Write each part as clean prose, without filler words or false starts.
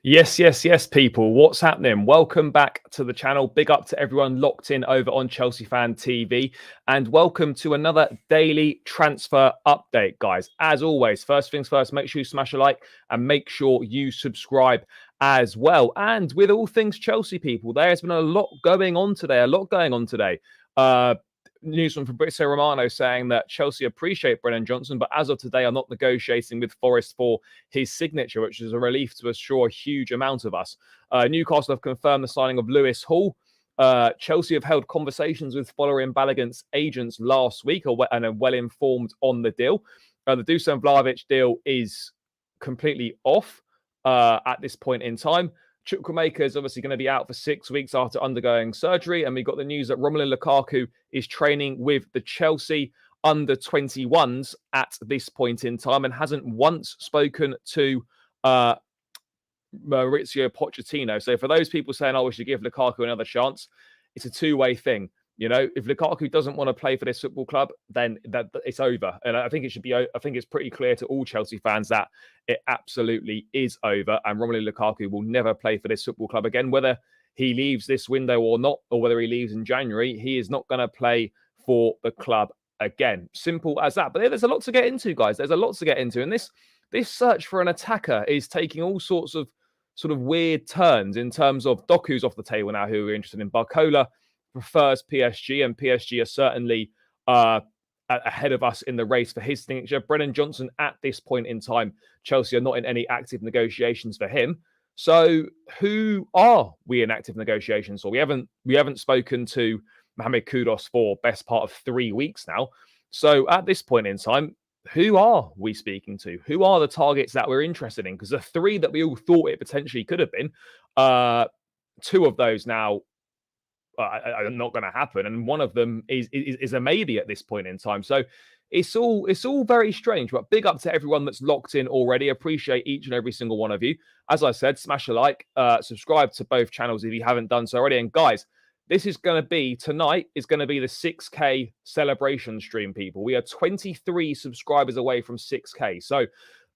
Yes, yes, yes, people. What's happening? Welcome back to the channel. Big up to everyone locked in over on Chelsea Fan TV. And welcome to another daily transfer update, guys. As always, first things first, make sure you smash a like and make sure you subscribe as well. And with all things Chelsea, people, there has been a lot going on today. News from Fabrizio Romano saying that Chelsea appreciate Brennan Johnson, but as of today are not negotiating with Forest for his signature, which is a relief to assure a huge amount of us. Newcastle have confirmed the signing of Lewis Hall. Chelsea have held conversations with Folarin Balogun's agents last week and are well informed on the deal. The Dusan Vlahovic deal is completely off at this point in time. Chukwuemeka is obviously going to be out for 6 weeks after undergoing surgery. And we got the news that Romelu Lukaku is training with the Chelsea under-21s at this point in time and hasn't once spoken to Maurizio Pochettino. So for those people saying, oh, we should give Lukaku another chance, it's a two-way thing. You know, if Lukaku doesn't want to play for this football club, then it's over. And I think it's pretty clear to all Chelsea fans that it absolutely is over. And Romelu Lukaku will never play for this football club again. Whether he leaves this window or not, or whether he leaves in January, he is not going to play for the club again. Simple as that. But there's a lot to get into, guys. There's a lot to get into. And this search for an attacker is taking all sorts of sort of weird turns in terms of Doku's off the table now, who we're interested in. Barcola prefers PSG, and PSG are certainly ahead of us in the race for his signature. Brennan Johnson, at this point in time, Chelsea are not in any active negotiations for him. So who are we in active negotiations for? We haven't spoken to Mohamed Kudus for best part of 3 weeks now. So at this point in time, who are we speaking to? Who are the targets that we're interested in? Because the three that we all thought it potentially could have been, two of those now are not going to happen, and one of them is a maybe at this point in time. So it's all very strange. But big up to everyone that's locked in already. Appreciate each and every single one of you. As I said, smash a like, subscribe to both channels if you haven't done so already. And guys, this is going to be tonight. Is going to be the 6K celebration stream. People, we are 23 subscribers away from 6K. So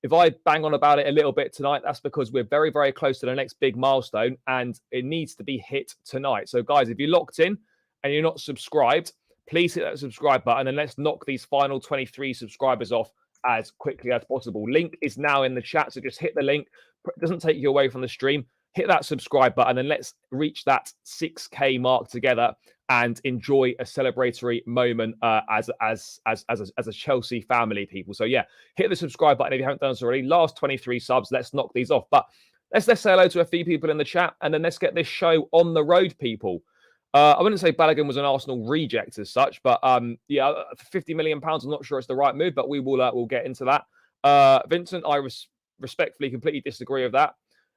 if I bang on about it a little bit tonight, that's because we're very, very close to the next big milestone and it needs to be hit tonight. So guys, if you're locked in and you're not subscribed, please hit that subscribe button and let's knock these final 23 subscribers off as quickly as possible. Link is now in the chat, so just hit the link. It doesn't take you away from the stream. Hit that subscribe button and let's reach that 6K mark together and enjoy a celebratory moment as a Chelsea family, people. So yeah, hit the subscribe button if you haven't done so already. Last 23 subs, let's knock these off. But let's say hello to a few people in the chat and then let's get this show on the road, people. I wouldn't say Balogun was an Arsenal reject as such, but yeah, for 50 million pounds, I'm not sure it's the right move, but we'll get into that. Vincent, I respectfully completely disagree with that.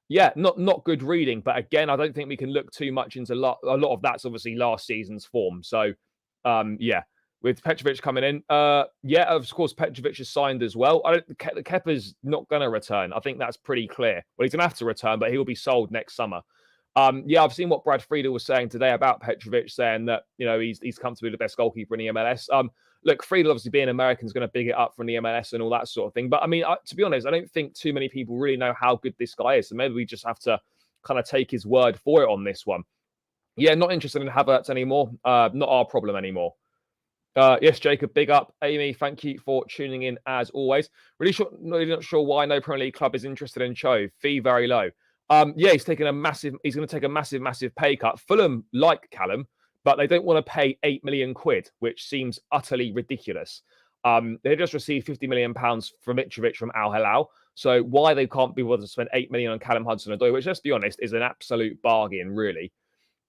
Yeah, not good reading, but again, I don't think we can look too much into a lot of that's obviously last season's form. So, yeah, with Petrovic coming in, yeah, of course, Petrovic is signed as well. Kepa's not going to return. I think that's pretty clear. Well, he's going to have to return, but he will be sold next summer. Yeah, I've seen what Brad Friedel was saying today about Petrovic, saying that he's come to be the best goalkeeper in the MLS. Look, Friedel obviously being American is going to big it up from the MLS and all that sort of thing. But I mean, to be honest, I don't think too many people really know how good this guy is. So maybe we just have to kind of take his word for it on this one. Yeah, not interested in Havertz anymore. Not our problem anymore. Yes, Jacob, big up. Amy, thank you for tuning in as always. Really not sure why no Premier League club is interested in Cho. Fee very low. Yeah, he's going to take a massive pay cut. Fulham like Callum, but they don't want to pay 8 million quid, which seems utterly ridiculous. They just received 50 million pounds from Mitrovic from Al Hilal. So why they can't be able to spend 8 million on Callum Hudson-Odoi, which, let's be honest, is an absolute bargain, really.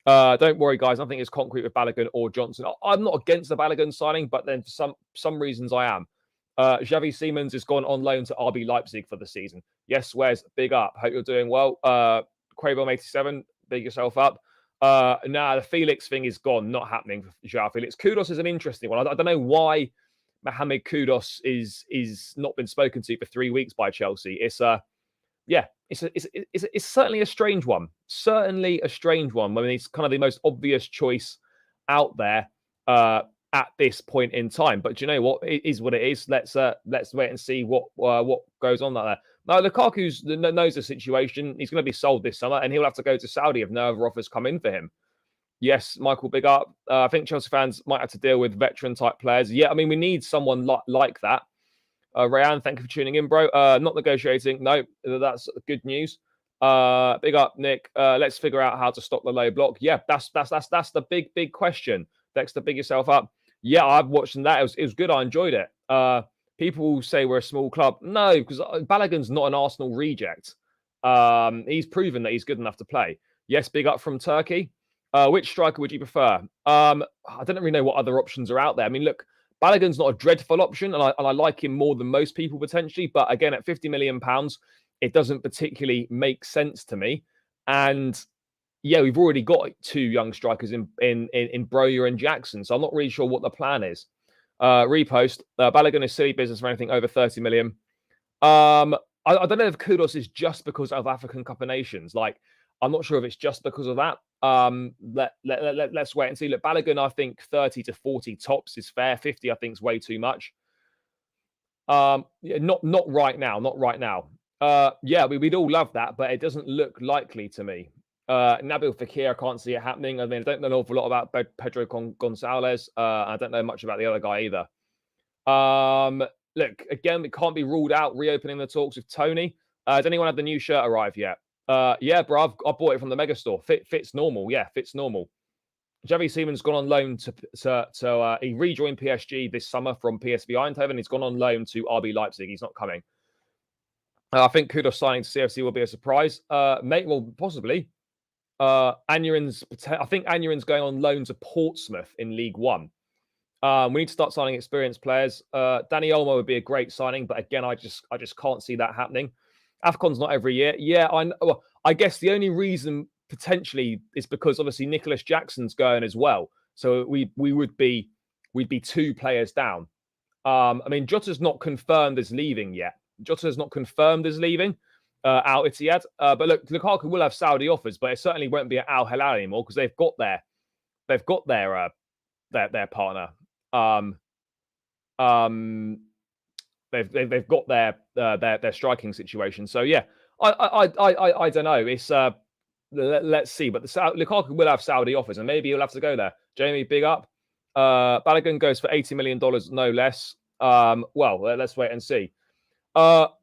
Don't worry, guys. Nothing is concrete with Balogun or Johnson. I'm not against the Balogun signing, but then for some reasons I am. Xavi Simons has gone on loan to RB Leipzig for the season. Yes, Wes, big up. Hope you're doing well. Quavo87, big yourself up. The Felix thing is gone, not happening for Joao Felix. Kudus is an interesting one. I don't know why Mohamed Kudus is not been spoken to for 3 weeks by Chelsea. It's certainly a strange one. Certainly a strange one. I mean, it's kind of the most obvious choice out there at this point in time. But do you know what? It is what it is. Let's wait and see what goes on there. No, Lukaku knows the situation. He's going to be sold this summer, and he'll have to go to Saudi if no other offers come in for him. Yes, Michael, big up. I think Chelsea fans might have to deal with veteran-type players. Yeah, I mean, we need someone like that. Rayan, thank you for tuning in, bro. Not negotiating. No, that's good news. Big up, Nick. Let's figure out how to stop the low block. Yeah, that's the big question. Dexter, big yourself up. Yeah, I've watched that. It was good. I enjoyed it. People say we're a small club. No, because Balogun's not an Arsenal reject. He's proven that he's good enough to play. Yes, big up from Turkey. Which striker would you prefer? I don't really know what other options are out there. I mean, look, Balogun's not a dreadful option, and I like him more than most people potentially. But again, at £50 million, it doesn't particularly make sense to me. And yeah, we've already got 2 young strikers in Broja and Jackson, so I'm not really sure what the plan is. Repost. Balogun is silly business for anything over 30 million. I don't know if kudos is just because of African Cup of Nations. Like, I'm not sure if it's just because of that. Let's wait and see. Look, Balogun, I think 30 to 40 tops is fair. 50, I think, is way too much. Yeah, not right now. Not right now. Yeah, we'd all love that, but it doesn't look likely to me. Nabil Fekir, I can't see it happening. I mean, I don't know an awful lot about Pedro Gonzalez. I don't know much about the other guy either. Look, again, it can't be ruled out reopening the talks with Tony. Has anyone had the new shirt arrive yet? Yeah, bro, I bought it from the mega store. Fits normal. Yeah, fits normal. Javi Seaman's gone on loan to he rejoined PSG this summer from PSV Eindhoven. He's gone on loan to RB Leipzig. He's not coming. I think Kudos signing to CFC will be a surprise. Well, possibly. I think Anurin's going on loan to Portsmouth in League One. We need to start signing experienced players. Danny Olmo would be a great signing, but again, I just can't see that happening. AFCON's not every year. Yeah, I guess the only reason potentially is because obviously Nicholas Jackson's going as well. So we'd be 2 players down. I mean, Jota's not confirmed as leaving yet. Jota's not confirmed as leaving Al Ittihad. But look, Lukaku will have Saudi offers, but it certainly won't be at Al Hilal anymore because they've got their partner. They've got their striking situation. So yeah, I don't know. It's let's see. But Lukaku will have Saudi offers, and maybe he'll have to go there. Jamie, big up. Balogun goes for $80 million, no less. Well, let's wait and see. Well,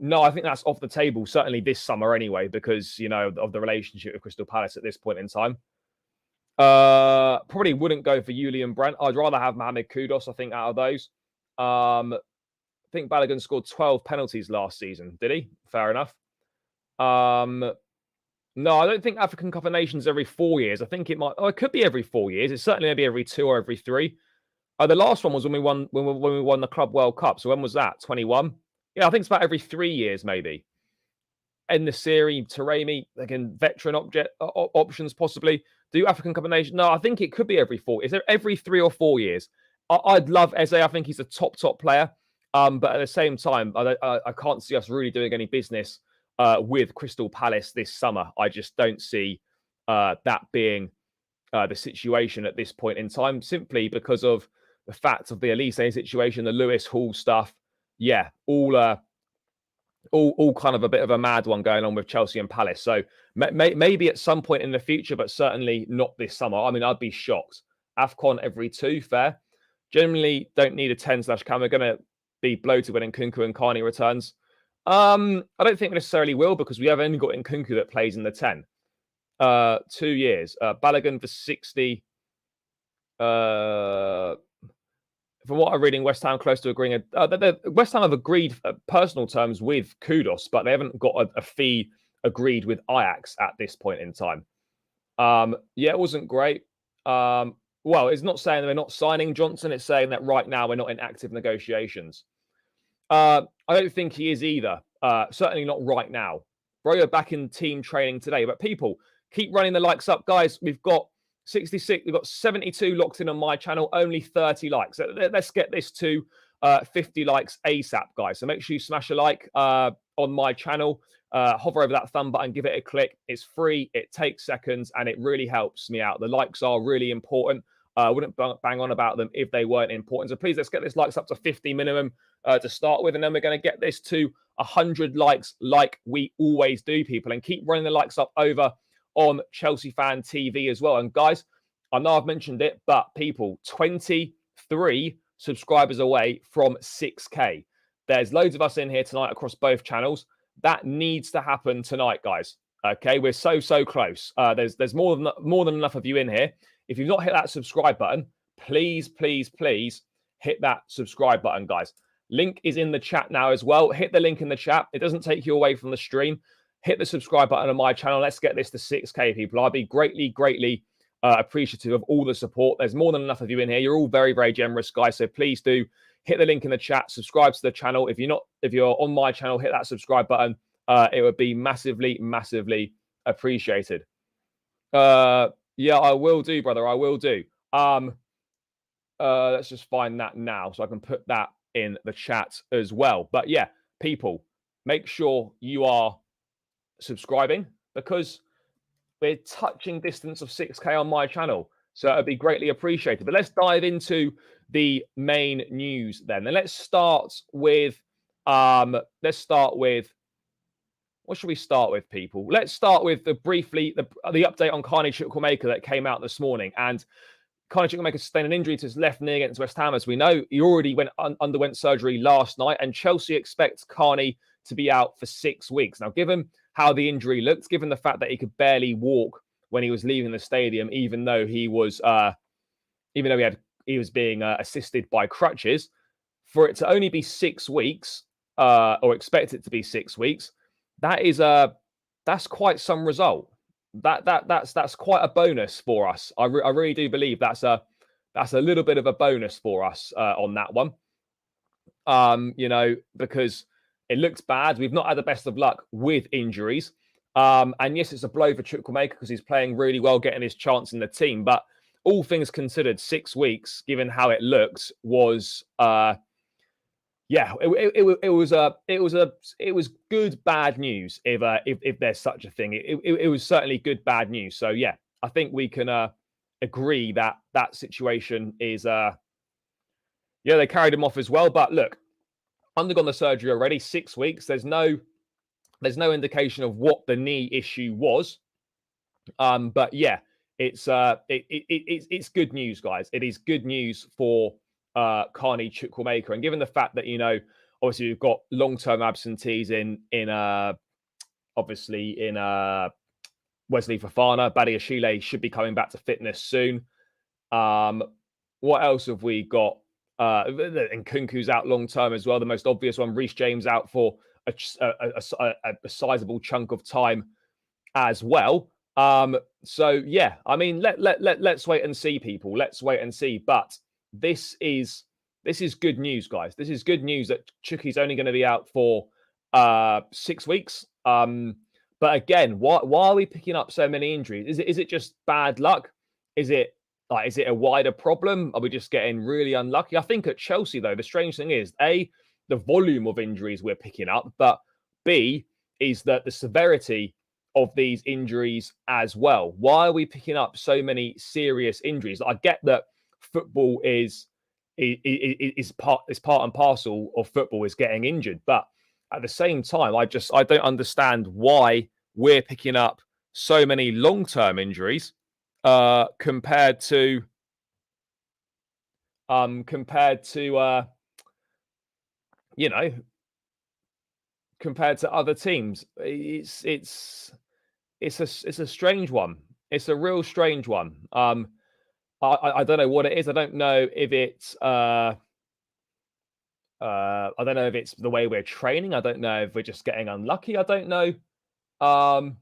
no, I think that's off the table. Certainly this summer, anyway, because of the relationship with Crystal Palace at this point in time. Probably wouldn't go for Julian Brandt. I'd rather have Mohamed Kudus, I think, out of those. I think Balogun scored 12 penalties last season. Did he? Fair enough. No, I don't think African Cup of Nations every 4 years. I think it might. Oh, it could be every 4 years. It's certainly maybe every 2 or every 3. The last one was when we won the Club World Cup. So when was that? 21. Yeah, I think it's about every 3 years, maybe. En-Nesyri, Taremi, again, veteran options possibly. Do African Cup of Nations? No, I think it could be every 4. Is there every 3 or 4 years? I'd love Eze. I think he's a top player. But at the same time, I can't see us really doing any business with Crystal Palace this summer. I just don't see that being the situation at this point in time, simply because of the fact of the Elise situation, the Lewis Hall stuff. Yeah, all kind of a bit of a mad one going on with Chelsea and Palace. So maybe at some point in the future, but certainly not this summer. I mean, I'd be shocked. AFCON every 2, fair. Generally, don't need a 10/cam. We're going to be bloated when Nkunku and Carney returns. I don't think we necessarily will, because we have only got Nkunku that plays in the 10. 2 years. Balogun for 60. From what I'm reading, West Ham close to agreeing. West Ham have agreed personal terms with Kudus, but they haven't got a fee agreed with Ajax at this point in time. Yeah, it wasn't great. Well, it's not saying that we're not signing Johnson. It's saying that right now we're not in active negotiations. I don't think he is either. Certainly not right now. Broja back in team training today. But people, keep running the likes up. Guys, we've got 66. We've got 72 locked in on my channel. Only 30 likes. So let's get this to 50 likes ASAP, guys. So make sure you smash a like on my channel. Hover over that thumb button. Give it a click. It's free. It takes seconds. And it really helps me out. The likes are really important. I wouldn't bang on about them if they weren't important. So please, let's get this likes up to 50 minimum to start with. And then we're going to get this to 100 likes like we always do, people. And keep running the likes up over on Chelsea Fan TV as well. And guys, I know I've mentioned it, but people, 23 subscribers away from 6K. There's loads of us in here tonight across both channels. That needs to happen tonight, guys. Okay, we're so close. There's more than enough of you in here. If you've not hit that subscribe button, please hit that subscribe button, guys. Link is in the chat now as well. Hit the link in the chat. It doesn't take you away from the stream. Hit the subscribe button on my channel. Let's get this to 6K, people. I'll be greatly appreciative of all the support. There's more than enough of you in here. You're all very generous, guys. So please do hit the link in the chat. Subscribe to the channel. If you're on my channel, hit that subscribe button. It would be massively appreciated. Yeah, I will do, brother. I will do. Let's just find that now so I can put that in the chat as well. But yeah, people, make sure you are subscribing because we're touching distance of 6K on my channel. So it would be greatly appreciated. But let's dive into the main news then. And let's start with what should we start with, people? Let's start with the update on Carney Chukwuemeka that came out this morning. And Carney Chukwuemeka sustained an injury to his left knee against West Ham, as we know. He already underwent surgery last night, and Chelsea expects Carney to be out for 6 weeks. Now, given how the injury looked, given the fact that he could barely walk when he was leaving the stadium, even though he was being assisted by crutches, for it to only be 6 weeks, or expect it to be 6 weeks, that's quite some result. That's quite a bonus for us. I really do believe that's a little bit of a bonus for us on that one. Because it looks bad. We've not had the best of luck with injuries. And yes, it's a blow for Chukwuemeka because he's playing really well, getting his chance in the team. But all things considered, 6 weeks, given how it looks, was it was good bad news if there's such a thing. It was certainly good bad news. So yeah, I think we can agree that situation is they carried him off as well. But look, undergone the surgery already, 6 weeks. There's no indication of what the knee issue was. But yeah, it's good news, guys. It is good news for Carney Chukwuemeka, and given the fact that obviously we've got long-term absentees in Wesley Fofana, Badiashile should be coming back to fitness soon. What else have we got? And Nkunku's out long-term as well. The most obvious one, Reece James out for a sizable chunk of time as well. So yeah, I mean, let's wait and see, people. Let's wait and see. But this is good news, guys. This is good news that Chucky's only going to be out for 6 weeks. But again, why are we picking up so many injuries? Is it just bad luck? Is it a wider problem? Are we just getting really unlucky? I think at Chelsea, though, the strange thing is, A, the volume of injuries we're picking up, but B, is that the severity of these injuries as well. Why are we picking up so many serious injuries? I get that football is part and parcel of football is getting injured, but at the same time, I don't understand why we're picking up so many long-term injuries compared to other teams. It's a strange one. It's a real strange one. I don't know what it is. I don't know if it's the way we're training. I don't know if we're just getting unlucky. I don't know. I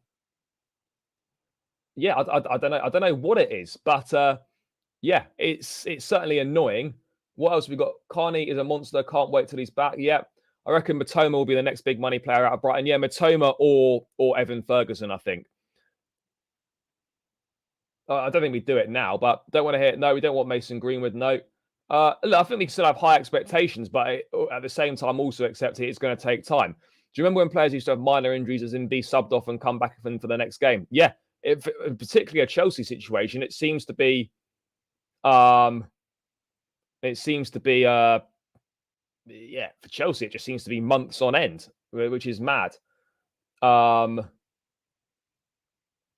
don't know what it is, but yeah, it's certainly annoying. What else have we got? Carney is a monster. Can't wait till he's back. Yeah, I reckon Matoma will be the next big money player out of Brighton. Yeah, Matoma or Evan Ferguson, I think. I don't think we do it now, but don't want to hear. No, we don't want Mason Greenwood. No. Look, I think we still have high expectations, but at the same time, also accept it's going to take time. Do you remember when players used to have minor injuries, as in be subbed off and come back for the next game? Yeah, particularly a Chelsea situation, it seems to be It seems to be, for Chelsea, it just seems to be months on end, which is mad. What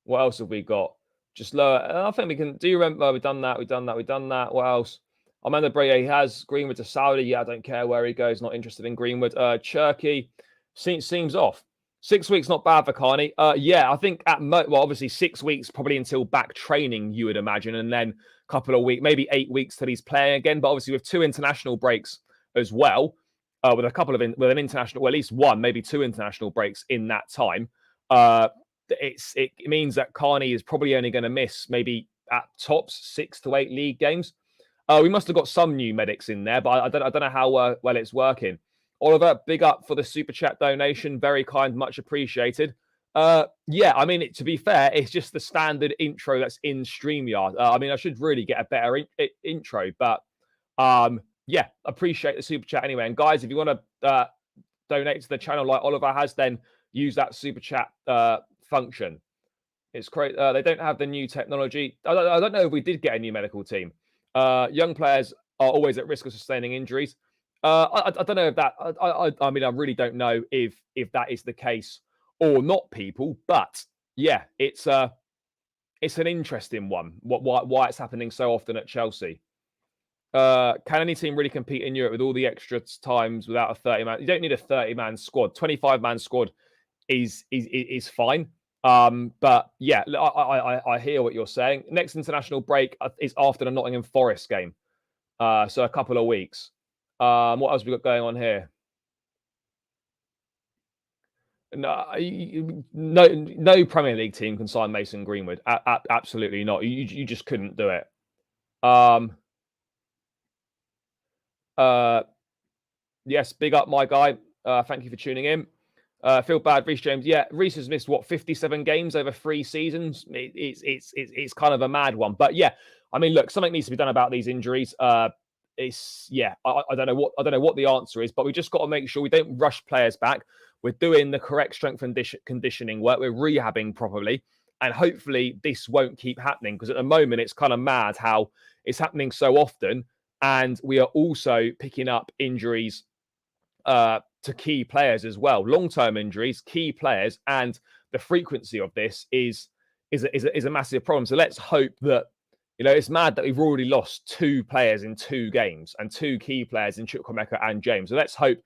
else have we got? Just lower. I think we can. Do you remember we've done that? We've done that. What else? Amanda Bray, he has Greenwood to Saudi. Yeah, I don't care where he goes. Not interested in Greenwood. Cherky seems off. 6 weeks, not bad for Carney. Yeah, I think obviously 6 weeks probably until back training, you would imagine, and then a couple of weeks, maybe 8 weeks till he's playing again. But obviously with 2 international breaks as well, with an international, well, at least 1, maybe 2 international breaks in that time. It means that Carney is probably only going to miss maybe at tops 6 to 8 league games. We must have got some new medics in there, but I don't know how well it's working. Oliver, big up for the super chat donation. Very kind, much appreciated. Yeah, I mean, to be fair, it's just the standard intro that's in StreamYard. I mean, I should really get a better intro, but yeah, appreciate the super chat anyway. And guys, if you want to donate to the channel like Oliver has, then use that super chat function. It's great. They don't have the new technology. I don't know if we did get a new medical team. Young players are always at risk of sustaining injuries. I don't know if that. I mean, I really don't know if that is the case or not, people. But yeah, it's an interesting one. Why it's happening so often at Chelsea? Can any team really compete in Europe with all the extra times without a 30-man? You don't need a 30-man squad. 25-man squad is fine. But yeah, I hear what you're saying. Next international break is after the Nottingham Forest game. So a couple of weeks. What else we got going on here? No Premier League team can sign Mason Greenwood. Absolutely not. You just couldn't do it. Yes, big up, my guy. Thank you for tuning in. Feel bad, Reece James. Yeah, Reece has missed 57 games over 3 seasons. It's kind of a mad one, but yeah, I mean, look, something needs to be done about these injuries. I don't know what the answer is, but we just got to make sure we don't rush players back. We're doing the correct strength and conditioning work. We're rehabbing properly, and hopefully this won't keep happening, because at the moment it's kind of mad how it's happening so often, and we are also picking up injuries to key players as well, long-term injuries, key players, and the frequency of this is a massive problem. So let's hope that, it's mad that we've already lost 2 players in 2 games and 2 key players in Chukwuemeka and James. So let's hope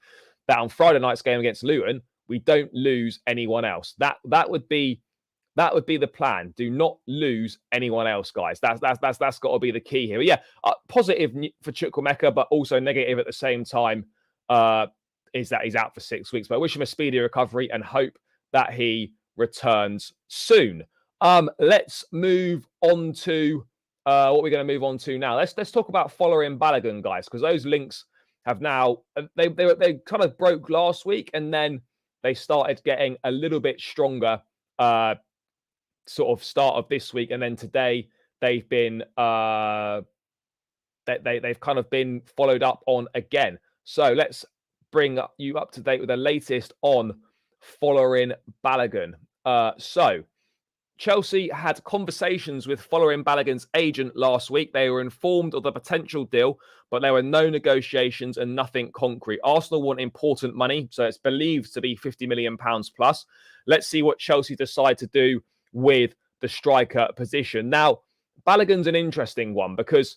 that on Friday night's game against Luton, we don't lose anyone else. That would be the plan. Do not lose anyone else, guys. That's got to be the key here. But yeah, positive for Chukwuemeka, but also negative at the same time. Is that he's out for 6 weeks. But I wish him a speedy recovery and hope that he returns soon. Let's move on to what we're going to move on to now. Let's talk about Folarin Balogun, guys, because those links have now they kind of broke last week, and then they started getting a little bit stronger sort of start of this week, and then today they've been they've kind of been followed up on again. So let's bring you up to date with the latest on Folarin Balogun. So Chelsea had conversations with Folarin Balogun's agent last week. They were informed of the potential deal, but there were no negotiations and nothing concrete. Arsenal want important money, so it's believed to be £50 million plus. Let's see what Chelsea decide to do with the striker position. Now, Balogun's an interesting one, because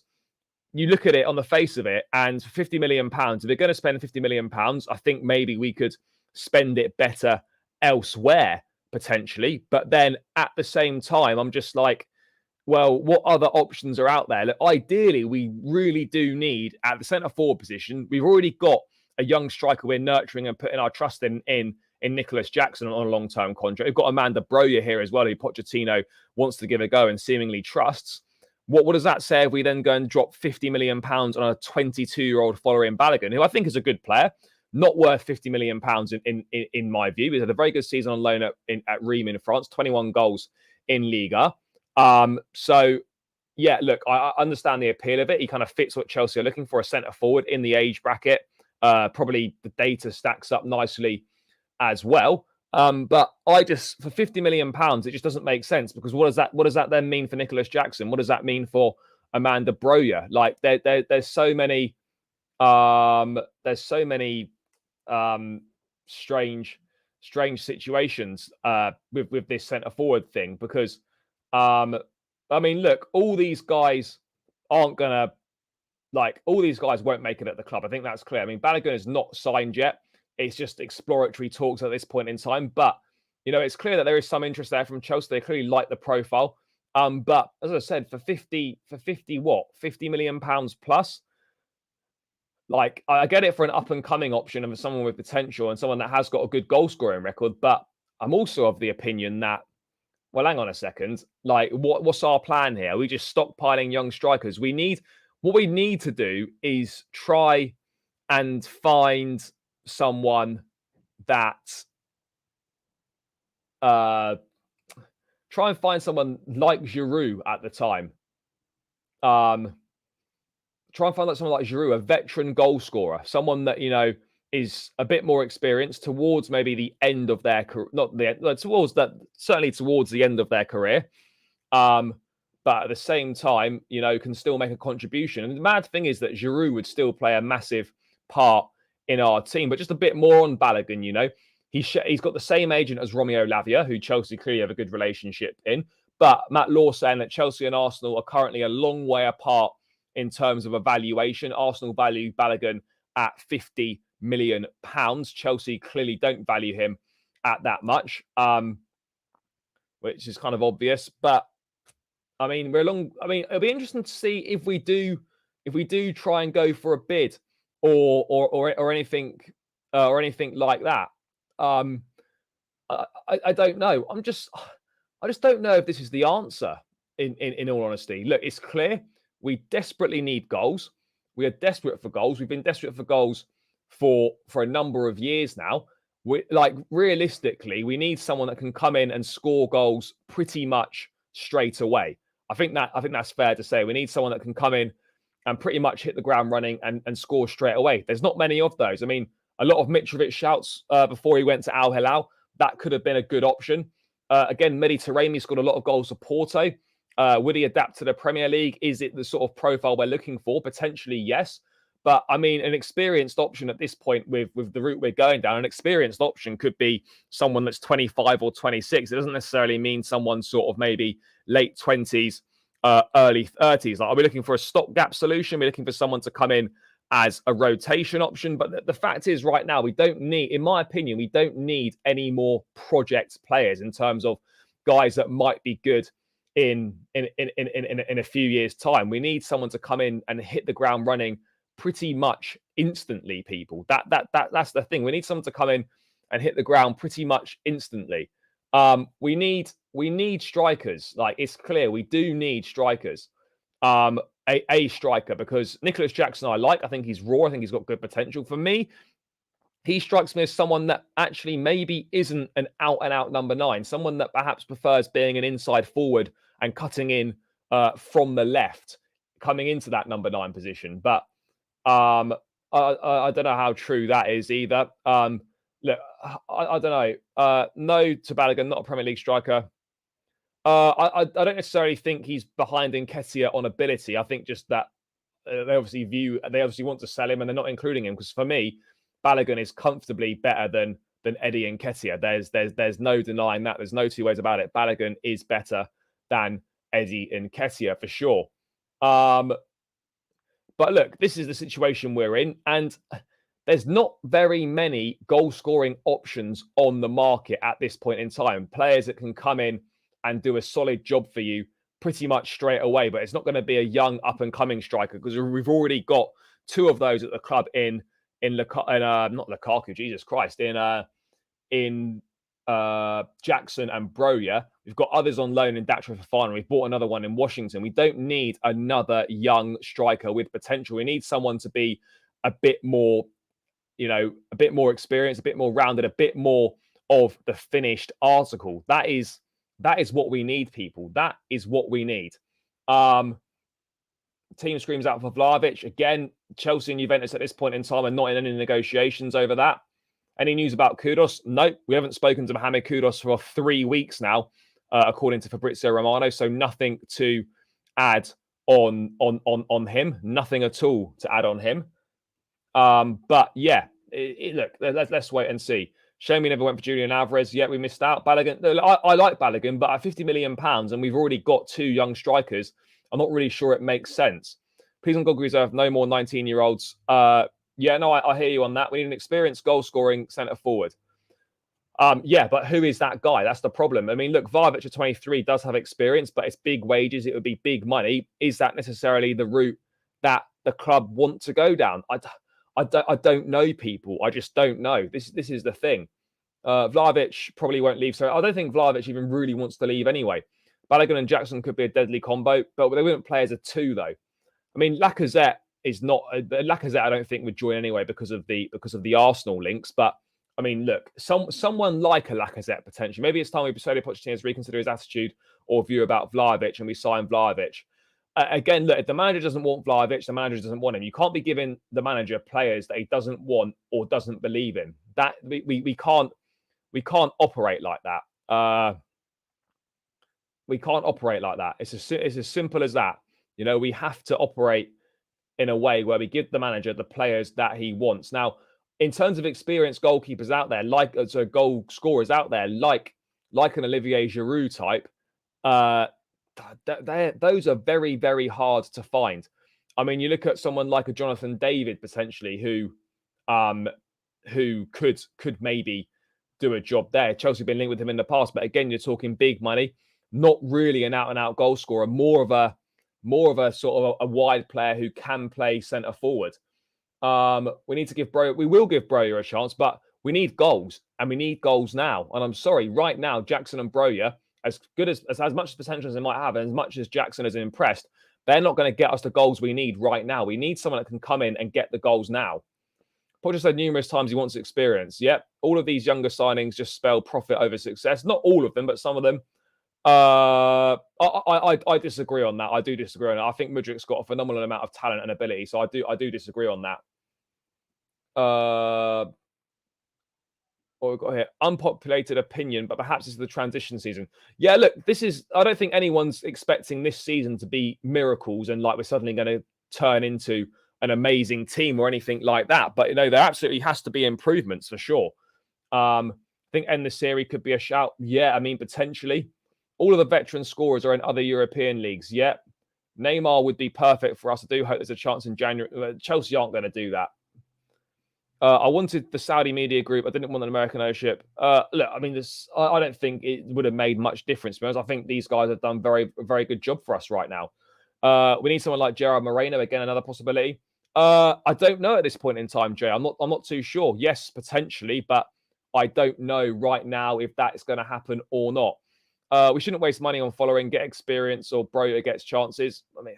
you look at it on the face of it, and £50 million, if they're going to spend £50 million, I think maybe we could spend it better elsewhere, potentially. But then at the same time, I'm just like, well, what other options are out there? Look, ideally, we really do need, at the centre forward position, we've already got a young striker we're nurturing and putting our trust in Nicholas Jackson on a long-term contract. We've got Amanda Broja here as well, who Pochettino wants to give a go and seemingly trusts. What does that say if we then go and drop £50 million on a 22-year-old Folarin Balogun, who I think is a good player, not worth £50 million in my view. He's had a very good season on loan at Reims in France, 21 goals in Liga. So, yeah, look, I understand the appeal of it. He kind of fits what Chelsea are looking for, a centre-forward in the age bracket. Probably the data stacks up nicely as well. But for £50 million, it just doesn't make sense, because what does that then mean for Nicholas Jackson? What does that mean for Amanda Broja. Like there's so many strange situations with this centre forward thing, because I mean, look, all these guys aren't gonna all these guys won't make it at the club. I think that's clear. I mean, Balogun is not signed yet. It's just exploratory talks at this point in time. But it's clear that there is some interest there from Chelsea. They clearly like the profile. But as I said, for 50 million pounds plus, like, I get it for an up and coming option and for someone with potential and someone that has got a good goal scoring record. But I'm also of the opinion that, well, hang on a second. Like, what's our plan here? Are we just stockpiling young strikers? What we need to do is try and find someone that like Giroud at the time. Try and find someone like Giroud, a veteran goal scorer, someone that is a bit more experienced towards maybe the end of their career, certainly towards the end of their career. But at the same time, can still make a contribution. And the mad thing is that Giroud would still play a massive part in our team. But just a bit more on Balogun, he's got the same agent as Romeo Lavia, who Chelsea clearly have a good relationship in. But Matt Law saying that Chelsea and Arsenal are currently a long way apart in terms of evaluation. Arsenal value Balogun at £50 million. Chelsea clearly don't value him at that much, which is kind of obvious. But I mean, it'll be interesting to see if we do try and go for a bid or anything like that. I don't know. I just don't know if this is the answer. In all honesty, look, it's clear we desperately need goals. We are desperate for goals. We've been desperate for goals for a number of years now. Realistically, we need someone that can come in and score goals pretty much straight away. I think that's fair to say. We need someone that can come in and pretty much hit the ground running and score straight away. There's not many of those. I mean, a lot of Mitrovic shouts before he went to Al Hilal. That could have been a good option. Again, Mehdi Taremi scored a lot of goals for Porto. Would he adapt to the Premier League? Is it the sort of profile we're looking for? Potentially, yes. But I mean, an experienced option at this point with the route we're going down, an experienced option could be someone that's 25 or 26. It doesn't necessarily mean someone sort of maybe late 20s, early 30s. Like, are we looking for a stopgap solution? We're looking for someone to come in as a rotation option. But the fact is, right now, we don't need, in my opinion, we don't need any more project players in terms of guys that might be good in a few years' time. We need someone to come in and hit the ground running pretty much instantly, people. That's the thing. We need someone to come in and hit the ground pretty much instantly. We need strikers. Like, it's clear we do need strikers. A striker, because Nicholas Jackson I think he's raw. I think he's got good potential. For me, he strikes me as someone that actually maybe isn't an out-and-out number 9, someone that perhaps prefers being an inside forward and cutting in from the left, coming into that number 9 position. But I don't know how true that is either. Look, I don't know. No to Balogun, not a Premier League striker. I don't necessarily think he's behind Nketiah on ability. I think just that they obviously want to sell him and they're not including him, because for me, Balogun is comfortably better than Eddie Nketiah. There's no denying that. There's no two ways about it. Balogun is better than Eddie Nketiah for sure. But look, this is the situation we're in, and there's not very many goal-scoring options on the market at this point in time. Players that can come in and do a solid job for you pretty much straight away, but it's not going to be a young up-and-coming striker, because we've already got 2 of those at the club in not Lukaku, Jesus Christ, in Jackson and Broja. We've got others on loan in Datro Fofana. We've bought another one in Washington. We don't need another young striker with potential. We need someone to be a bit more, a bit more experienced, a bit more rounded, a bit more of the finished article. That is what we need, people. That is what we need. Team screams out for Vlahovic. Again, Chelsea and Juventus at this point in time are not in any negotiations over that. Any news about Kudus? No, we haven't spoken to Mohamed Kudus for 3 weeks now, according to Fabrizio Romano. So nothing to add on him. Nothing at all to add on him. But yeah, look, let's wait and see. Shame we never went for Julian Alvarez. Yeah, we missed out. Balogun, I like Balogun, but at £50 million, and we've already got 2 young strikers, I'm not really sure it makes sense. Please on God reserve, no more 19-year-olds. Yeah, no, I hear you on that. We need an experienced goal-scoring centre forward. Yeah, but who is that guy? That's the problem. I mean, look, Vlahovic at 23 does have experience, but it's big wages. It would be big money. Is that necessarily the route that the club want to go down? I don't know, people. I just don't know. This is the thing. Vlahovic probably won't leave. So I don't think Vlahovic even really wants to leave anyway. Balogun and Jackson could be a deadly combo, but they wouldn't play as a 2 though. I mean, Lacazette is not Lacazette. I don't think would join anyway because of the Arsenal links. But I mean, look, someone like a Lacazette potentially. Maybe it's time we persuaded Pochettino to reconsider his attitude or view about Vlahovic and we sign Vlahovic. Again, look, if the manager doesn't want Vlahovic, the manager doesn't want him. You can't be giving the manager players that he doesn't want or doesn't believe in. That we can't operate like that. We can't operate like that. It's as simple as that. You know, we have to operate in a way where we give the manager the players that he wants. Now, in terms of experienced goalkeepers out there, goal scorers out there, like an Olivier Giroud type, those are very, very hard to find. I mean, you look at someone like a Jonathan David potentially, who could maybe do a job there. Chelsea have been linked with him in the past, but again, you're talking big money, not really an out-and-out goal scorer, more of a sort of a wide player who can play centre forward. We need to give Broja. We will give Broja a chance, but we need goals, and we need goals now. And I'm sorry, right now, Jackson and Broja, as good as much potential as they might have, and as much as Jackson has impressed, they're not going to get us the goals we need right now. We need someone that can come in and get the goals now. Paul just said numerous times he wants experience. Yep, all of these younger signings just spell profit over success. Not all of them, but some of them. I disagree on that. I do disagree on that. I think Mudrik's got a phenomenal amount of talent and ability, so I do disagree on that. What we've got here, unpopulated opinion, but perhaps it's the transition season. Yeah, look, I don't think anyone's expecting this season to be miracles and like we're suddenly going to turn into an amazing team or anything like that. But, you know, there absolutely has to be improvements for sure. I think end the series could be a shout. Yeah, I mean, potentially. All of the veteran scorers are in other European leagues. Yeah, Neymar would be perfect for us. I do hope there's a chance in January. Chelsea aren't going to do that. I wanted the Saudi media group. I didn't want an American ownership. Look, I mean, I don't think it would have made much difference because I think these guys have done very, very good job for us right now. We need someone like Gerard Moreno, again, another possibility. I don't know at this point in time, Jay. I'm not too sure. Yes, potentially, but I don't know right now if that's going to happen or not. We shouldn't waste money on Folarin, get experience, or Broja gets chances. I mean,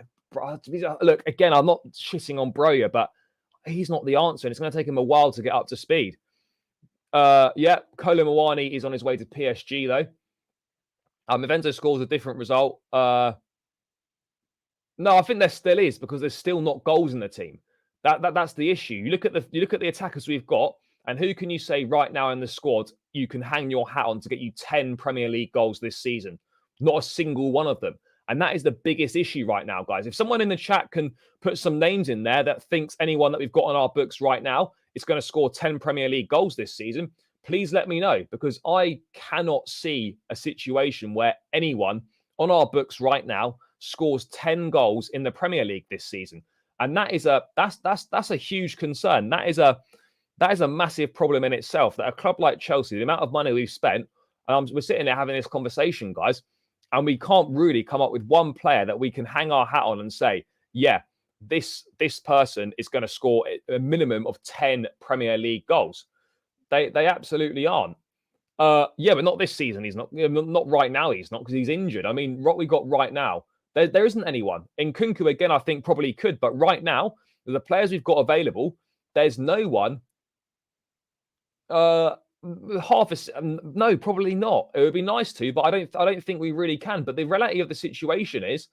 look, again, I'm not shitting on Broja, but he's not the answer, and it's going to take him a while to get up to speed. Yeah, Kolo Muani is on his way to PSG, though. Mavento scores a different result. No, I think there still is because there's still not goals in the team. That's the issue. You look at the attackers we've got, and who can you say right now in the squad you can hang your hat on to get you 10 Premier League goals this season? Not a single one of them. And that is the biggest issue right now, guys. If someone in the chat can put some names in there that thinks anyone that we've got on our books right now is going to score 10 Premier League goals this season, please let me know, because I cannot see a situation where anyone on our books right now scores 10 goals in the Premier League this season. And that's a huge concern. That is a massive problem in itself, that a club like Chelsea, the amount of money we've spent, and we're sitting there having this conversation, guys, and we can't really come up with one player that we can hang our hat on and say, yeah, this person is going to score a minimum of 10 Premier League goals. They absolutely aren't. Yeah, but not this season. He's not. Not right now. He's not, because he's injured. I mean, what we got right now, there isn't anyone. Nkunku, again, I think probably could, but right now, the players we've got available, there's no one. No, probably not. It would be nice to, but I don't think we really can. But the reality of the situation is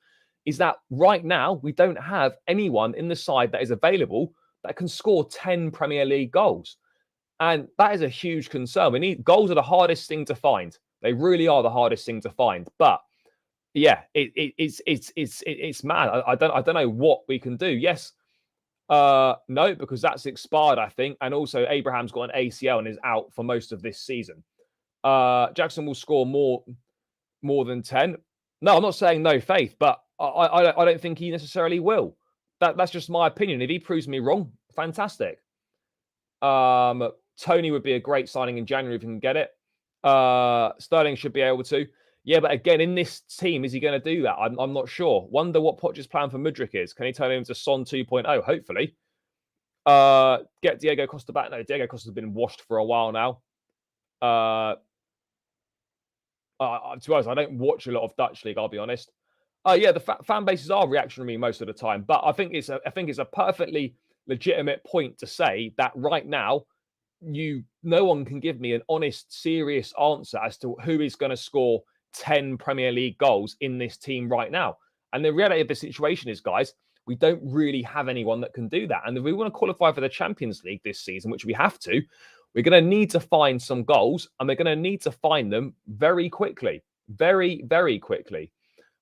that right now we don't have anyone in the side that is available that can score 10 Premier League goals. And that is a huge concern. Goals are the hardest thing to find. They really are the hardest thing to find. But yeah, it's mad. I don't know what we can do. Yes, no, because that's expired, I think, and also Abraham's got an ACL and is out for most of this season. Jackson will score more than 10. No, I'm not saying no faith, but I don't think he necessarily will. That's just my opinion. If he proves me wrong, fantastic. Tony would be a great signing in January if he can get it. Sterling should be able to. Yeah, but again, in this team, is he going to do that? I'm not sure. Wonder what Poch's plan for Mudryk is. Can he turn him into Son 2.0? Hopefully. Get Diego Costa back. No, Diego Costa's been washed for a while now. To be honest, I don't watch a lot of Dutch league. I'll be honest. Yeah, the fan bases are reactionary most of the time, but I think it's a perfectly legitimate point to say that right now, no one can give me an honest, serious answer as to who is going to score 10 Premier League goals in this team right now. And the reality of the situation is, guys, we don't really have anyone that can do that. And if we want to qualify for the Champions League this season, which we have to, we're going to need to find some goals, and we're going to need to find them very quickly. Very, very quickly.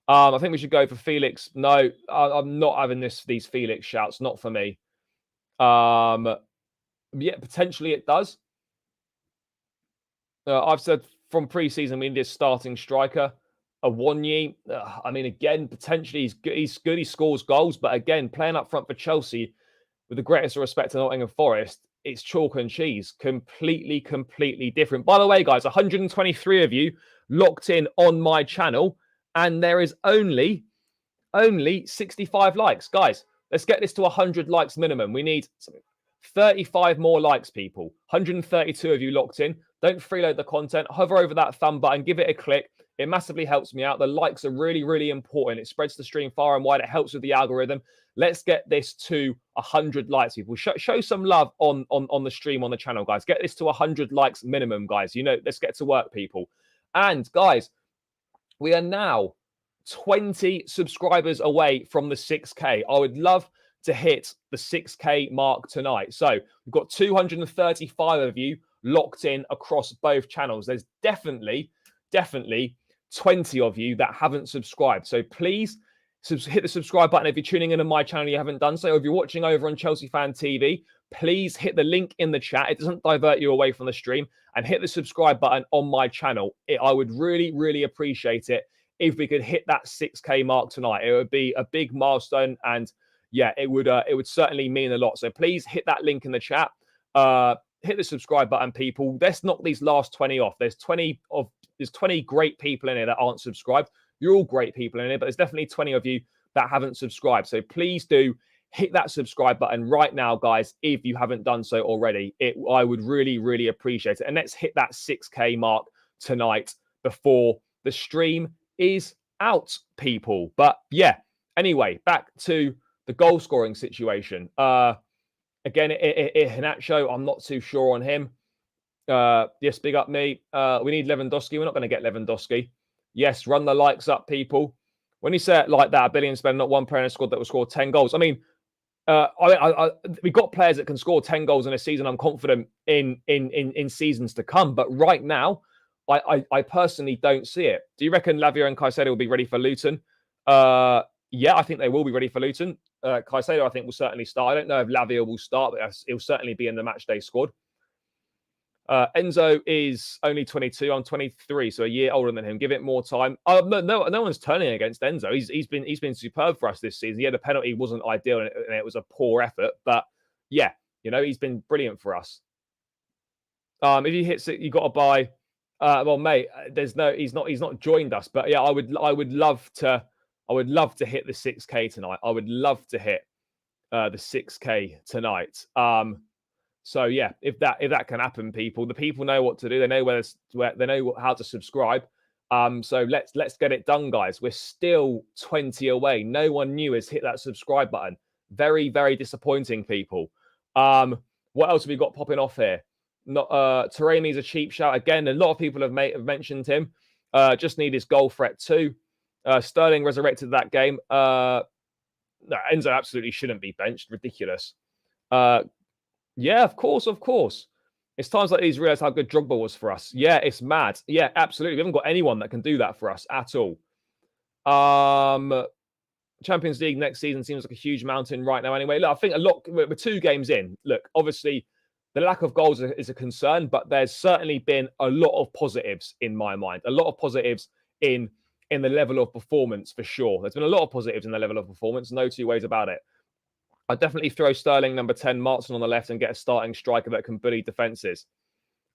I think we should go for Felix. No, I'm not having these Felix shouts. Not for me. Yeah, potentially it does. I've said from pre-season we need a starting striker. Awoniyi, I mean, again, potentially he's good. He scores goals, but again, playing up front for Chelsea, with the greatest respect to Nottingham Forest, it's chalk and cheese. Completely, completely different. By the way, guys, 123 of you locked in on my channel, and there is only 65 likes. Guys, let's get this to 100 likes minimum. We need 35 more likes, people. 132 of you locked in. Don't freeload the content. Hover over that thumb button. Give it a click. It massively helps me out. The likes are really, really important. It spreads the stream far and wide. It helps with the algorithm. Let's get this to 100 likes, people. Show some love on the stream, on the channel, guys. Get this to 100 likes minimum, guys. You know, let's get to work, people. And, guys, we are now 20 subscribers away from the 6K. I would love to hit the 6K mark tonight. So we've got 235 of you locked in across both channels. There's definitely 20 of you that haven't subscribed. So please hit the subscribe button if you're tuning in on my channel and you haven't done so. If you're watching over on Chelsea Fan TV, please hit the link in the chat. It doesn't divert you away from the stream, and hit the subscribe button on my channel. I would really, really appreciate it if we could hit that 6K mark tonight. It would be a big milestone, and yeah, it would certainly mean a lot. So please hit that link in the chat. Hit the subscribe button, people. Let's knock these last 20 off. There's 20 great people in here that aren't subscribed. You're all great people in here, but there's definitely 20 of you that haven't subscribed. So please do hit that subscribe button right now, guys, if you haven't done so already. I would really, really appreciate it. And let's hit that 6K mark tonight before the stream is out, people. But yeah, anyway, back to the goal scoring situation. Again, Hinacho, I'm not too sure on him. Yes, big up me. We need Lewandowski. We're not going to get Lewandowski. Yes, run the likes up, people. When you say it like that, a billion spend, not one player in a squad that will score 10 goals. I mean, we've got players that can score 10 goals in a season. I'm confident in seasons to come. But right now, I personally don't see it. Do you reckon Lavia and Caicedo will be ready for Luton? Yeah, I think they will be ready for Luton. Caicedo, I think, will certainly start. I don't know if Lavia will start, but he'll certainly be in the matchday squad. Enzo is only 22. I'm 23, so a year older than him. Give it more time. No one's turning against Enzo. He's been superb for us this season. Yeah, the penalty wasn't ideal, and it was a poor effort. But yeah, he's been brilliant for us. If he hits it, you got to buy. Well, mate, he's not joined us. But yeah, I would love to hit the 6K tonight. I would love to hit the 6K tonight. So yeah, if that can happen, people, the people know what to do. They know they know how to subscribe. So let's get it done, guys. We're still 20 away. No one new has hit that subscribe button. Very, very disappointing, people. What else have we got popping off here? Not Taremi's a cheap shout again. A lot of people have mentioned him. Just need his goal threat too. Sterling resurrected that game. No, Enzo absolutely shouldn't be benched. Ridiculous. Yeah, of course. It's times like these you realize how good Drogba was for us. Yeah, it's mad. Yeah, absolutely. We haven't got anyone that can do that for us at all. Champions League next season seems like a huge mountain right now. Anyway, look, I think we're 2 games in. Look, obviously, the lack of goals is a concern, but there's certainly been a lot of positives in my mind. A lot of positives in the level of performance for sure. There's been a lot of positives in the level of performance. No two ways about it. I'd definitely throw Sterling number 10, Martin on the left, and get a starting striker that can bully defenses.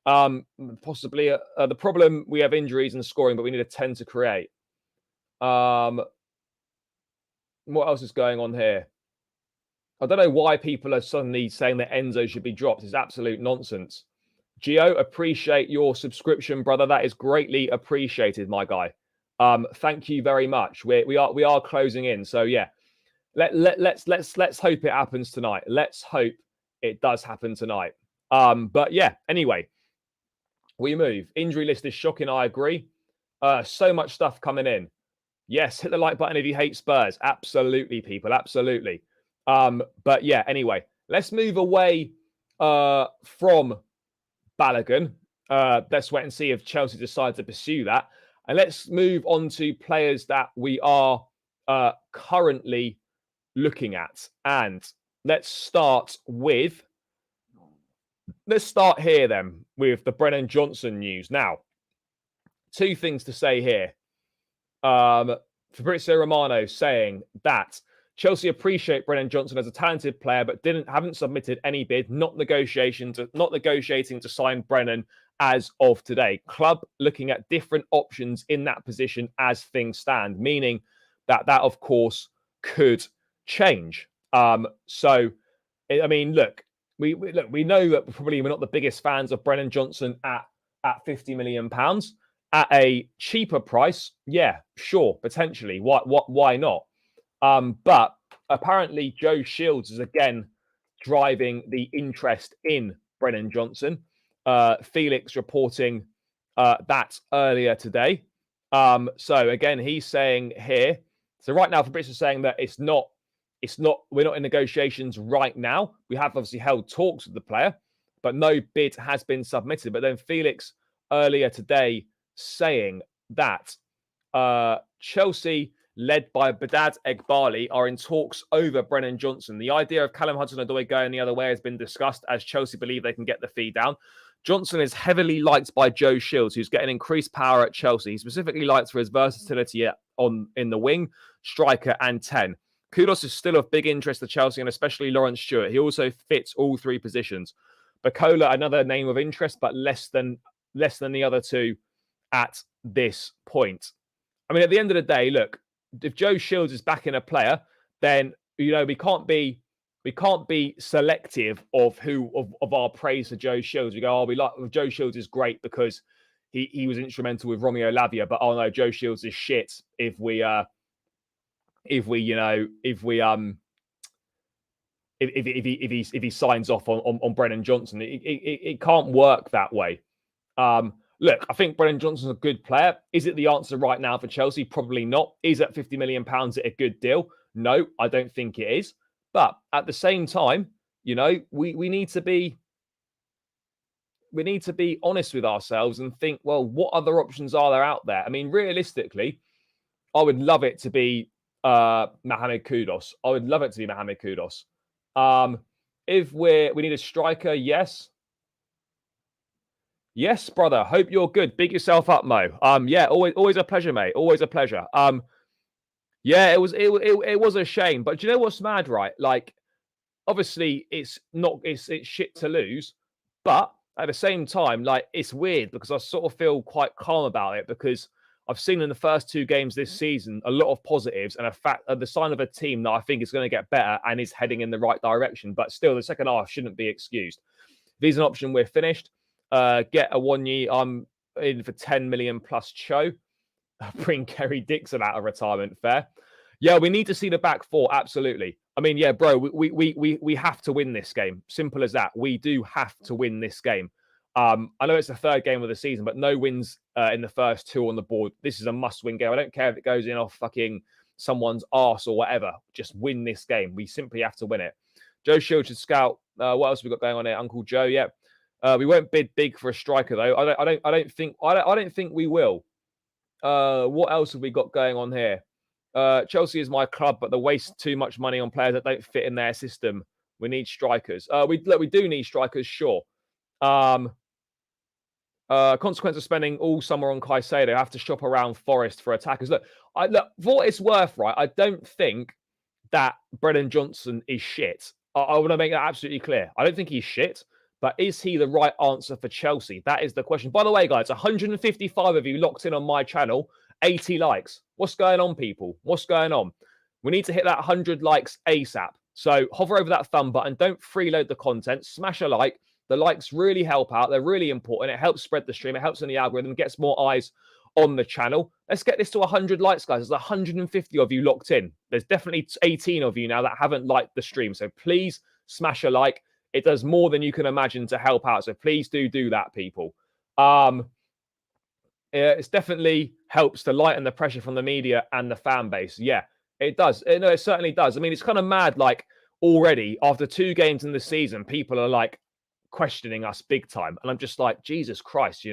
Possibly the problem, we have injuries and scoring, but we need a 10 to create. What else is going on here? I don't know why people are suddenly saying that Enzo should be dropped. It's absolute nonsense. Gio, appreciate your subscription, brother. That is greatly appreciated, my guy. Thank you very much. We are closing in. So yeah, let's hope it happens tonight. Let's hope it does happen tonight. But yeah, anyway, we move. Injury list is shocking. I agree. So much stuff coming in. Yes, hit the like button if you hate Spurs. Absolutely, people. Absolutely. But yeah, anyway, let's move away from Balogun. Let's wait and see if Chelsea decide to pursue that. And let's move on to players that we are currently looking at. And let's start here then with the Brennan Johnson news. Now, 2 things to say here. Fabrizio Romano saying that Chelsea appreciate Brennan Johnson as a talented player, but haven't submitted any bid, not negotiating to sign Brennan as of today. Club looking at different options in that position as things stand, meaning that of course could change. So I mean, look, we know that probably we're not the biggest fans of Brennan Johnson at £50 million. At a cheaper price, yeah, sure, potentially. Why not? But apparently, Joe Shields is again driving the interest in Brennan Johnson. Felix reporting that earlier today. So again, he's saying here. So right now, Fabrizio is saying that it's not. We're not in negotiations right now. We have obviously held talks with the player, but no bid has been submitted. But then Felix earlier today saying that Chelsea, led by Badad Egbali, are in talks over Brennan Johnson. The idea of Callum Hudson-Odoi going the other way has been discussed, as Chelsea believe they can get the fee down. Johnson is heavily liked by Joe Shields, who's getting increased power at Chelsea. He specifically likes for his versatility in the wing, striker, and 10. Kudos is still of big interest to Chelsea, and especially Lawrence Stewart. He also fits all 3 positions. Bacola, another name of interest, but less than the other 2 at this point. I mean, at the end of the day, look, if Joe Shields is backing a player, then we can't be selective of our praise for Joe Shields. We go, we like Joe Shields is great because he was instrumental with Romeo Lavia, but oh no, Joe Shields is shit if he signs off on Brennan Johnson. It can't work that way. Look, I think Brennan Johnson's a good player. Is it the answer right now for Chelsea? Probably not. Is at £50 million a good deal? No, I don't think it is. But at the same time, we need to be honest with ourselves and think, well, what other options are there out there? I mean, realistically, I would love it to be Mohamed Kudus. I would love it to be Mohamed Kudus. If we need a striker, yes. Yes, brother. Hope you're good. Big yourself up, Mo. Yeah, always a pleasure, mate. Always a pleasure. Yeah, it was a shame. But do you know what's mad, right? Like, obviously, it's shit to lose, but at the same time, like, it's weird because I sort of feel quite calm about it because I've seen in the first 2 games this season a lot of positives and the sign of a team that I think is going to get better and is heading in the right direction. But still, the second half shouldn't be excused. If he's an option, we're finished. Get a 1 year. I'm in for 10 million plus Cho. Bring Kerry Dixon out of retirement. Fair. Yeah, we need to see the back 4. Absolutely. I mean, yeah, bro, we have to win this game. Simple as that. We do have to win this game. I know it's the 3rd game of the season, but no wins in the first 2 on the board. This is a must-win game. I don't care if it goes in off fucking someone's arse or whatever. Just win this game. We simply have to win it. Joe Shields should scout. What else have we got going on here? Uncle Joe, yeah. We won't bid big for a striker though. I don't think we will. What else have we got going on here? Chelsea is my club, but they waste too much money on players that don't fit in their system. We need strikers. We do need strikers, sure. Consequence of spending all summer on Caicedo, have to shop around Forest for attackers. Look, for what it's worth, right? I don't think that Brennan Johnson is shit. I want to make that absolutely clear. I don't think he's shit, but is he the right answer for Chelsea? That is the question. By the way, guys, 155 of you locked in on my channel, 80 likes. What's going on, people? What's going on? We need to hit that 100 likes ASAP. So hover over that thumb button. Don't freeload the content. Smash a like. The likes really help out. They're really important. It helps spread the stream. It helps in the algorithm. Gets more eyes on the channel. Let's get this to 100 likes, guys. There's 150 of you locked in. There's definitely 18 of you now that haven't liked the stream. So please smash a like. It does more than you can imagine to help out. So please do that, people. It definitely helps to lighten the pressure from the media and the fan base. Yeah, it does. No, it certainly does. I mean, it's kind of mad. Like already after 2 games in the season, people are like questioning us big time. And I'm just like, Jesus Christ,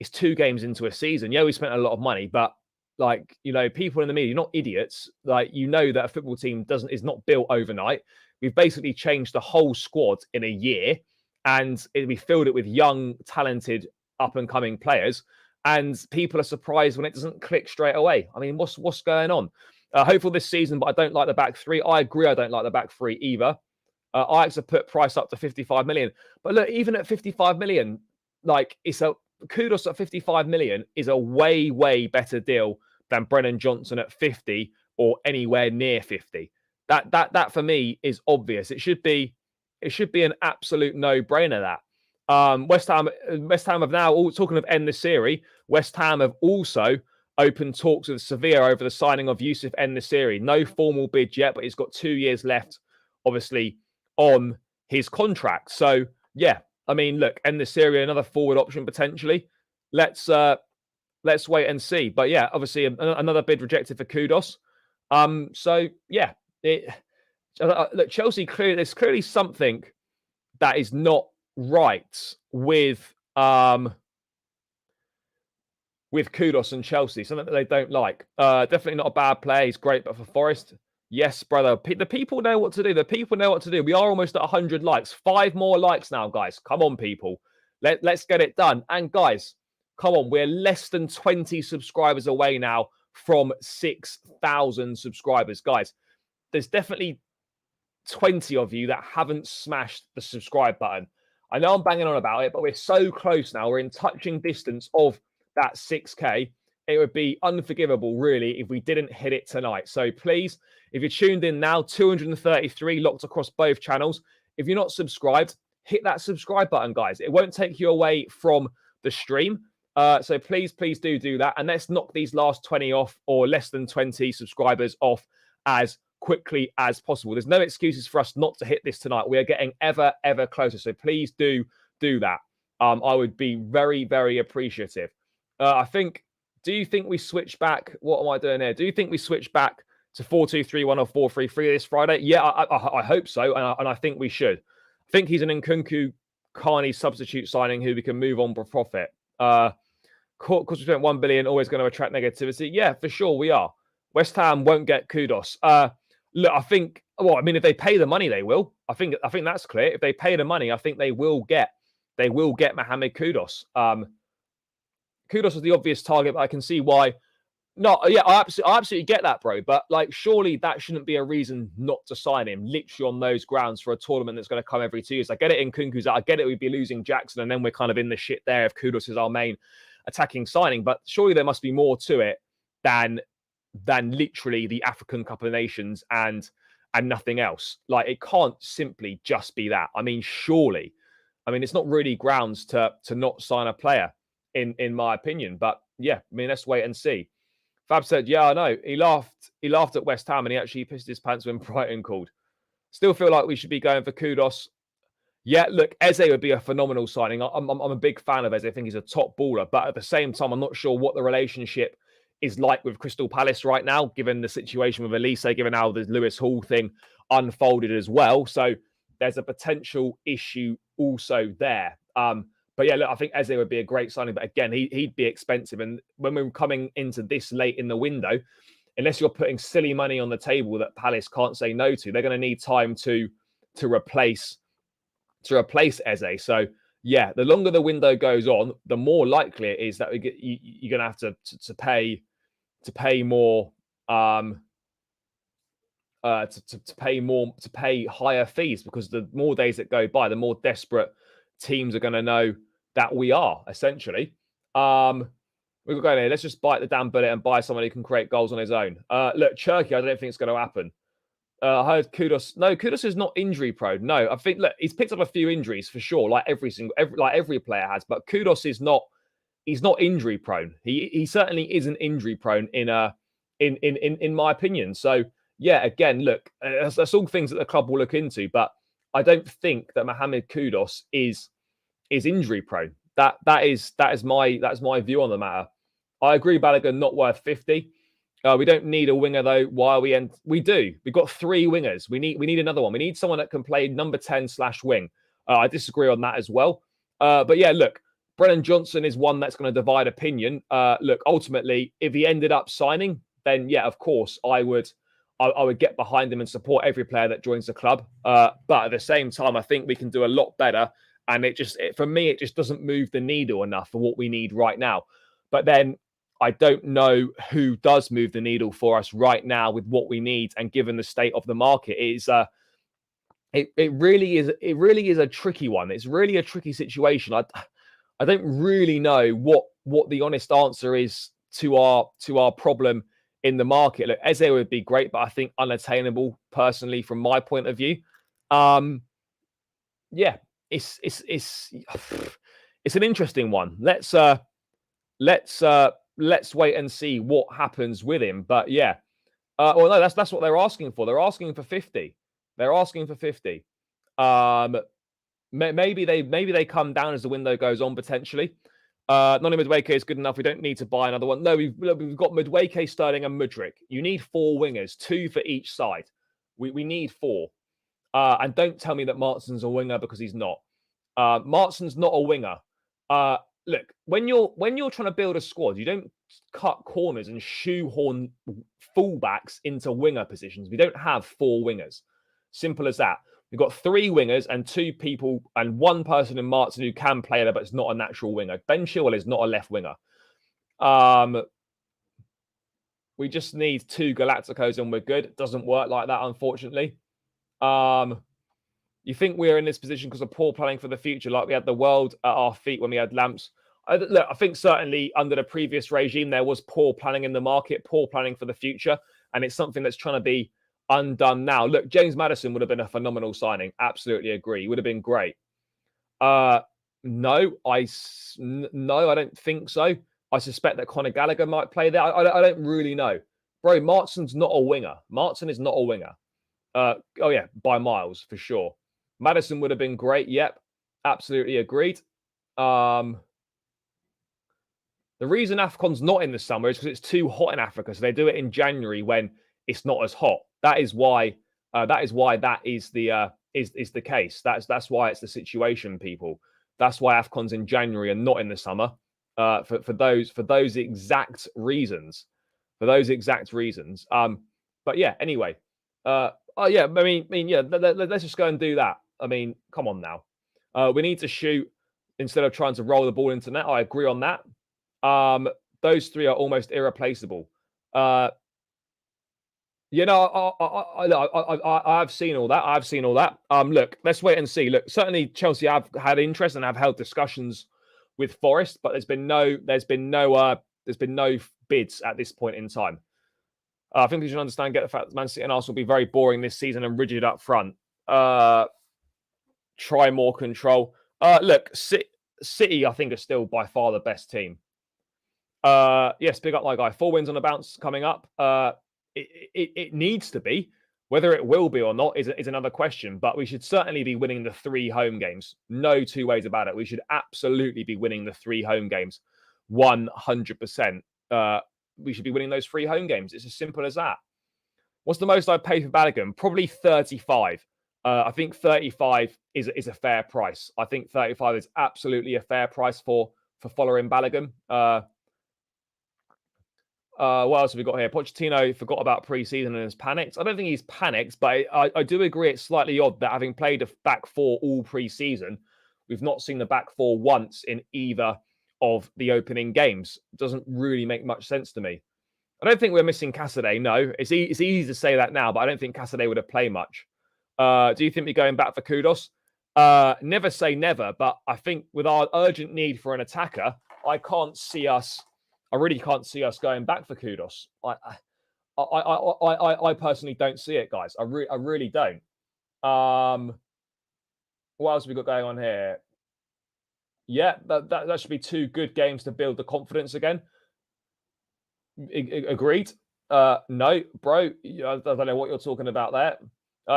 it's 2 games into a season. Yeah, we spent a lot of money, but like, people in the media, you're not idiots. Like, that a football team is not built overnight. We've basically changed the whole squad in a year, and we filled it with young, talented, up and coming players. And people are surprised when it doesn't click straight away. I mean, what's going on? Hopeful this season, but I don't like the back 3. I agree, I don't like the back 3 either. Ajax have put price up to 55 million. But look, even at 55 million, like Kudos at 55 million is a way, way better deal than Brennan Johnson at 50 or anywhere near 50. That for me is obvious. It should be an absolute no-brainer. That West Ham have now, all talking of En-Nesyri, West Ham have also opened talks with Sevilla over the signing of Yusuf En-Nesyri. No formal bid yet, but he's got 2 years left, obviously, on his contract. So yeah, I mean, look, En-Nesyri, another forward option potentially. Let's wait and see. But yeah, obviously another bid rejected for Kudos. So yeah, look, Chelsea there's clearly something that is not right with Kudos and Chelsea. Something that they don't like. Definitely not a bad player. He's great, but for Forest. Yes, brother. The people know what to do. The people know what to do. We are almost at 100 likes. 5 more likes now, guys. Come on, people. Let's get it done. And guys, come on. We're less than 20 subscribers away now from 6,000 subscribers. Guys, there's definitely 20 of you that haven't smashed the subscribe button. I know I'm banging on about it, but we're so close now. We're in touching distance of that 6K. It would be unforgivable, really, if we didn't hit it tonight. So please, if you're tuned in now, 233 locked across both channels. If you're not subscribed, hit that subscribe button, guys. It won't take you away from the stream. So please do that. And let's knock these last 20 off, or less than 20 subscribers off, as quickly as possible. There's no excuses for us not to hit this tonight. We are getting ever closer. So please do that. I would be very, very appreciative. Do you think we switch back? What am I doing here? Do you think we switch back to 4-2-3-1 or 4-3-3 this Friday? Yeah, I hope so, and I think we should. I think he's an Nkunku Carney substitute signing who we can move on for profit. Because we spent 1 billion, always going to attract negativity. Yeah, for sure we are. West Ham won't get Kudos. Look, I think. Well, I mean, if they pay the money, they will. I think that's clear. If they pay the money, I think they will get Mohamed Kudos. Kudos is the obvious target, but I can see why. No, yeah, I absolutely get that, bro. But like, surely that shouldn't be a reason not to sign him, literally on those grounds, for a tournament that's going to come every 2 years. I get it in Nkunku's out. I get it. We'd be losing Jackson, and then we're kind of in the shit there if Kudos is our main attacking signing. But surely there must be more to it than literally the African Cup of Nations and nothing else. Like, it can't simply just be that. I mean, surely. I mean, it's not really grounds to not sign a player, in my opinion. But yeah, I mean, let's wait and see. Fab said, yeah, I know. He laughed at West Ham, and he actually pissed his pants when Brighton called. Still feel like we should be going for Kudos. Yeah, look, Eze would be a phenomenal signing. I'm a big fan of Eze. I think he's a top baller. But at the same time, I'm not sure what the relationship is like with Crystal Palace right now, given the situation with Elise, given how the Lewis Hall thing unfolded as well. So there's a potential issue also there. But yeah, look, I think Eze would be a great signing. But again, he'd be expensive. And when we're coming into this late in the window, unless you're putting silly money on the table that Palace can't say no to, they're going to need time to replace Eze. So yeah, the longer the window goes on, the more likely it is that you're going to have to pay more, to pay higher fees, because the more days that go by, the more desperate teams are going to know that we are, essentially. We're going here. Let's just bite the damn bullet and buy someone who can create goals on his own. Look, Cherky, I don't think it's going to happen. I heard Kudus. No, Kudus is not injury prone. No, I think, look, he's picked up a few injuries for sure, like every player has. But Kudus is not. He's not injury prone. He certainly isn't injury prone in my opinion. So yeah, again, look, that's all things that the club will look into. But I don't think that Mohamed Kudus is injury prone. That is my view on the matter. I agree, Balogun not worth 50. We don't need a winger though. Why are we end? We do. We've got 3 wingers. We need another one. We need someone that can play number 10/wing. I disagree on that as well. But yeah, look, Brennan Johnson is one that's going to divide opinion. Look, ultimately, if he ended up signing, then yeah, of course, I would get behind him and support every player that joins the club. But at the same time, I think we can do a lot better. And for me, it just doesn't move the needle enough for what we need right now. But then I don't know who does move the needle for us right now with what we need. And given the state of the market, it really is a tricky one. It's really a tricky situation. I don't really know what the honest answer is to our problem in the market. Look, Eze would be great, but I think unattainable personally from my point of view. Yeah, it's an interesting one. Let's wait and see what happens with him. But yeah, well, no, that's what they're asking for. They're asking for 50. They're asking for 50. Maybe they come down as the window goes on potentially. Noni Madueke is good enough. We don't need to buy another one. No, we've got Madueke, Sterling, and Mudryk. You need 4 wingers, 2 for each side. We need 4. And don't tell me that Martin's a winger, because he's not. Martin's not a winger. Look, when you're trying to build a squad, you don't cut corners and shoehorn fullbacks into winger positions. We don't have 4 wingers. Simple as that. We've got 3 wingers and 2 people and 1 person in Martin who can play there, but it's not a natural winger. Ben Chilwell is not a left winger. We just need 2 Galacticos and we're good. It doesn't work like that, unfortunately. You think we're in this position because of poor planning for the future, like we had the world at our feet when we had lamps? Look, I think certainly under the previous regime, there was poor planning in the market, poor planning for the future. And it's something that's trying to be undone now. Look, James Maddison would have been a phenomenal signing. Absolutely agree. He would have been great. No, I don't think so. I suspect that Conor Gallagher might play there. I don't really know. Bro, Martin's not a winger. Martin is not a winger. Oh yeah, by miles for sure. Maddison would have been great. Yep, absolutely agreed. The reason AFCON's not in the summer is because it's too hot in Africa. So they do it in January when it's not as hot. That is why that is the case. That's why it's the situation, people. That's why AFCON's in January and not in the summer. For those exact reasons. But yeah, anyway. Oh yeah, I mean, yeah. Let's just go and do that. I mean, come on now. We need to shoot instead of trying to roll the ball into net. I agree on that. Those 3 are almost irreplaceable. You know, I've seen all that. Look, let's wait and see. Look, certainly Chelsea have had interest and have held discussions with Forest, but there's been no bids at this point in time. I think we should understand, get the fact that Man City and Arsenal will be very boring this season and rigid up front. Try more control. Look, City, I think, are still by far the best team. Yes, big up my guy. 4 wins on the bounce coming up. It needs to be. Whether it will be or not is another question. But we should certainly be winning the 3 home games. No 2 ways about it. We should absolutely be winning the 3 home games. 100%. We should be winning those 3 home games. It's as simple as that. What's the most I'd pay for Balogun? Probably 35. I think 35 is a fair price. I think 35 is absolutely a fair price for Folarin Balogun. What else have we got here? Pochettino forgot about pre-season and has panicked. I don't think he's panicked, but I do agree it's slightly odd that having played a back four all pre-season, we've not seen the back four once in either of the opening games. It doesn't really make much sense to me. I don't think we're missing Cassidy. No, it's easy to say that now, but I don't think Cassidy would have played much. Do you think we're going back for Kudos? Never say never, but I think with our urgent need for an attacker, I really can't see us going back for Kudos. I personally don't see it, guys. I really don't. What else have we got going on here? Yeah, that should be 2 good games to build the confidence again. Agreed. No, bro, I don't know what you're talking about there.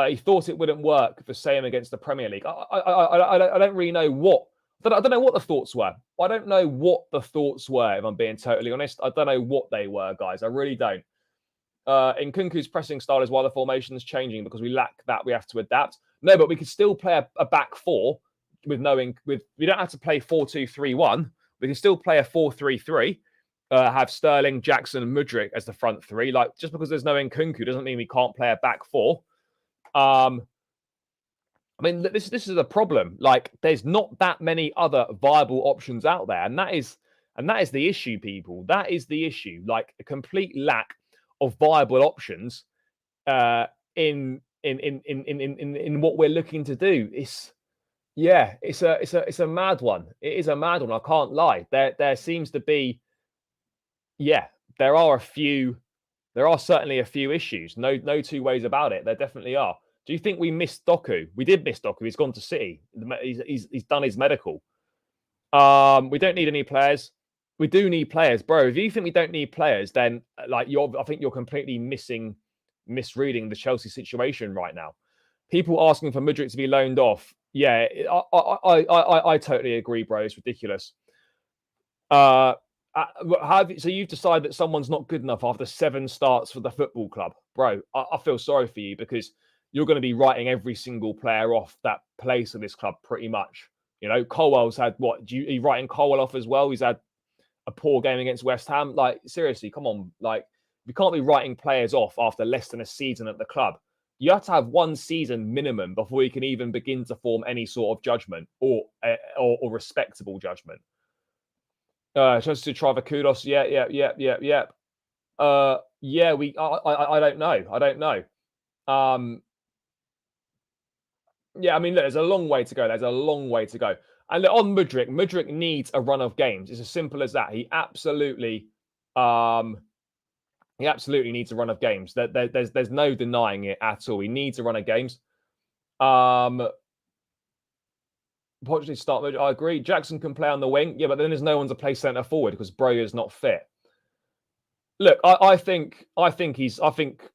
He thought it wouldn't work the same against the Premier League. I don't really know what. I don't know what the thoughts were. I don't know what the thoughts were, if I'm being totally honest. I don't know what they were, guys. I really don't. In Nkunku's pressing style is why the formation is changing, because we lack that. We have to adapt. No, but we could still play a back four with knowing we don't have to play 4-2-3-1. We can still play a 4-3-3. Have Sterling, Jackson, and Mudryk as the front three. Like, just because there's no Nkunku doesn't mean we can't play a back four. I mean, this is a problem. Like, there's not that many other viable options out there, and that is the issue, people. That is the issue. Like, a complete lack of viable options in what we're looking to do. It's a mad one. It is a mad one. I can't lie. There seems to be, there are certainly a few issues. No 2 ways about it. There definitely are. Do you think we missed Doku? We did miss Doku. He's gone to City. He's done his medical. We don't need any players. We do need players, bro. If you think we don't need players, then I think you're completely misreading the Chelsea situation right now. People asking for Mudryk to be loaned off. Yeah, I totally agree, bro. It's ridiculous. So you've decided that someone's not good enough after 7 starts for the football club, bro. I feel sorry for you, because you're going to be writing every single player off that plays for this club pretty much. You know, Colwell's had what? Are you writing Colwell off as well? He's had a poor game against West Ham. Like, seriously, come on. Like, you can't be writing players off after less than a season at the club. You have to have 1 season minimum before you can even begin to form any sort of judgment or respectable judgment. Just to try for Kudos. Yeah. I don't know. Yeah, I mean, look, there's a long way to go. And look, on Mudryk needs a run of games. It's as simple as that. He absolutely needs a run of games. There's no denying it at all. He needs a run of games. Unfortunately, start Mudryk. I agree. Jackson can play on the wing. Yeah, but then there's no one to play centre forward because Broja's not fit. Look, I think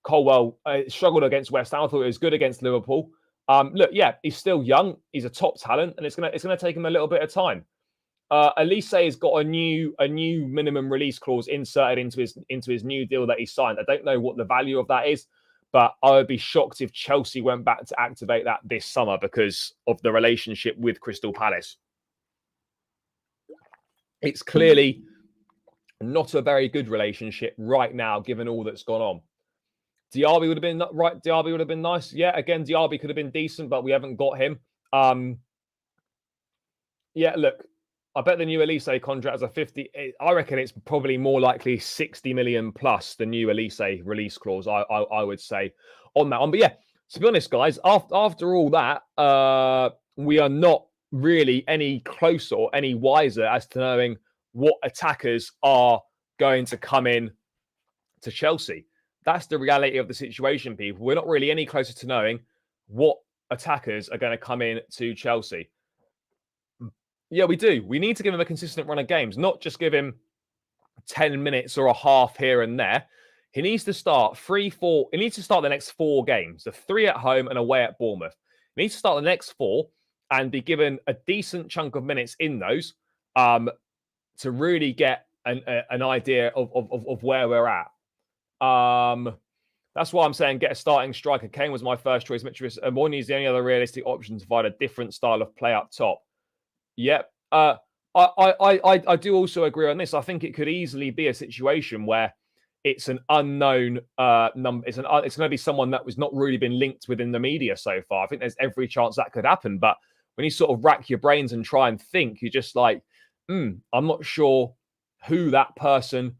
Colwell struggled against West Ham. I thought he was good against Liverpool. Look, yeah, he's still young. He's a top talent, and it's gonna take him a little bit of time. Elise has got a new minimum release clause inserted into his new deal that he signed. I don't know what the value of that is, but I would be shocked if Chelsea went back to activate that this summer because of the relationship with Crystal Palace. It's clearly not a very good relationship right now, given all that's gone on. Diaby would have been right. Diaby would have been nice. Yeah, again, Diaby could have been decent, but we haven't got him. Yeah, look, I bet the new Elise contract is a 50. I reckon it's probably more likely 60 million plus the new Elise release clause. I would say on that one. But yeah, to be honest, guys, after all that, we are not really any closer or any wiser as to knowing what attackers are going to come in to Chelsea. That's the reality of the situation, people. We're not really any closer to knowing what attackers are going to come in to Chelsea. Yeah, we do. We need to give him a consistent run of games, not just give him 10 minutes or a half here and there. He needs to start 3-4. He needs to start the next 4 games, the 3 at home and away at Bournemouth. He needs to start the next 4 and be given a decent chunk of minutes in those to really get an idea of where we're at. That's why I'm saying get a starting striker. Kane was my first choice. Mitrovic and Mourinho is the only other realistic option to provide a different style of play up top. Yep. I do also agree on this. I think it could easily be a situation where it's an unknown number. It's going to be someone that was not really been linked within the media so far. I think there's every chance that could happen. But when you sort of rack your brains and try and think, you're just like, I'm not sure who that person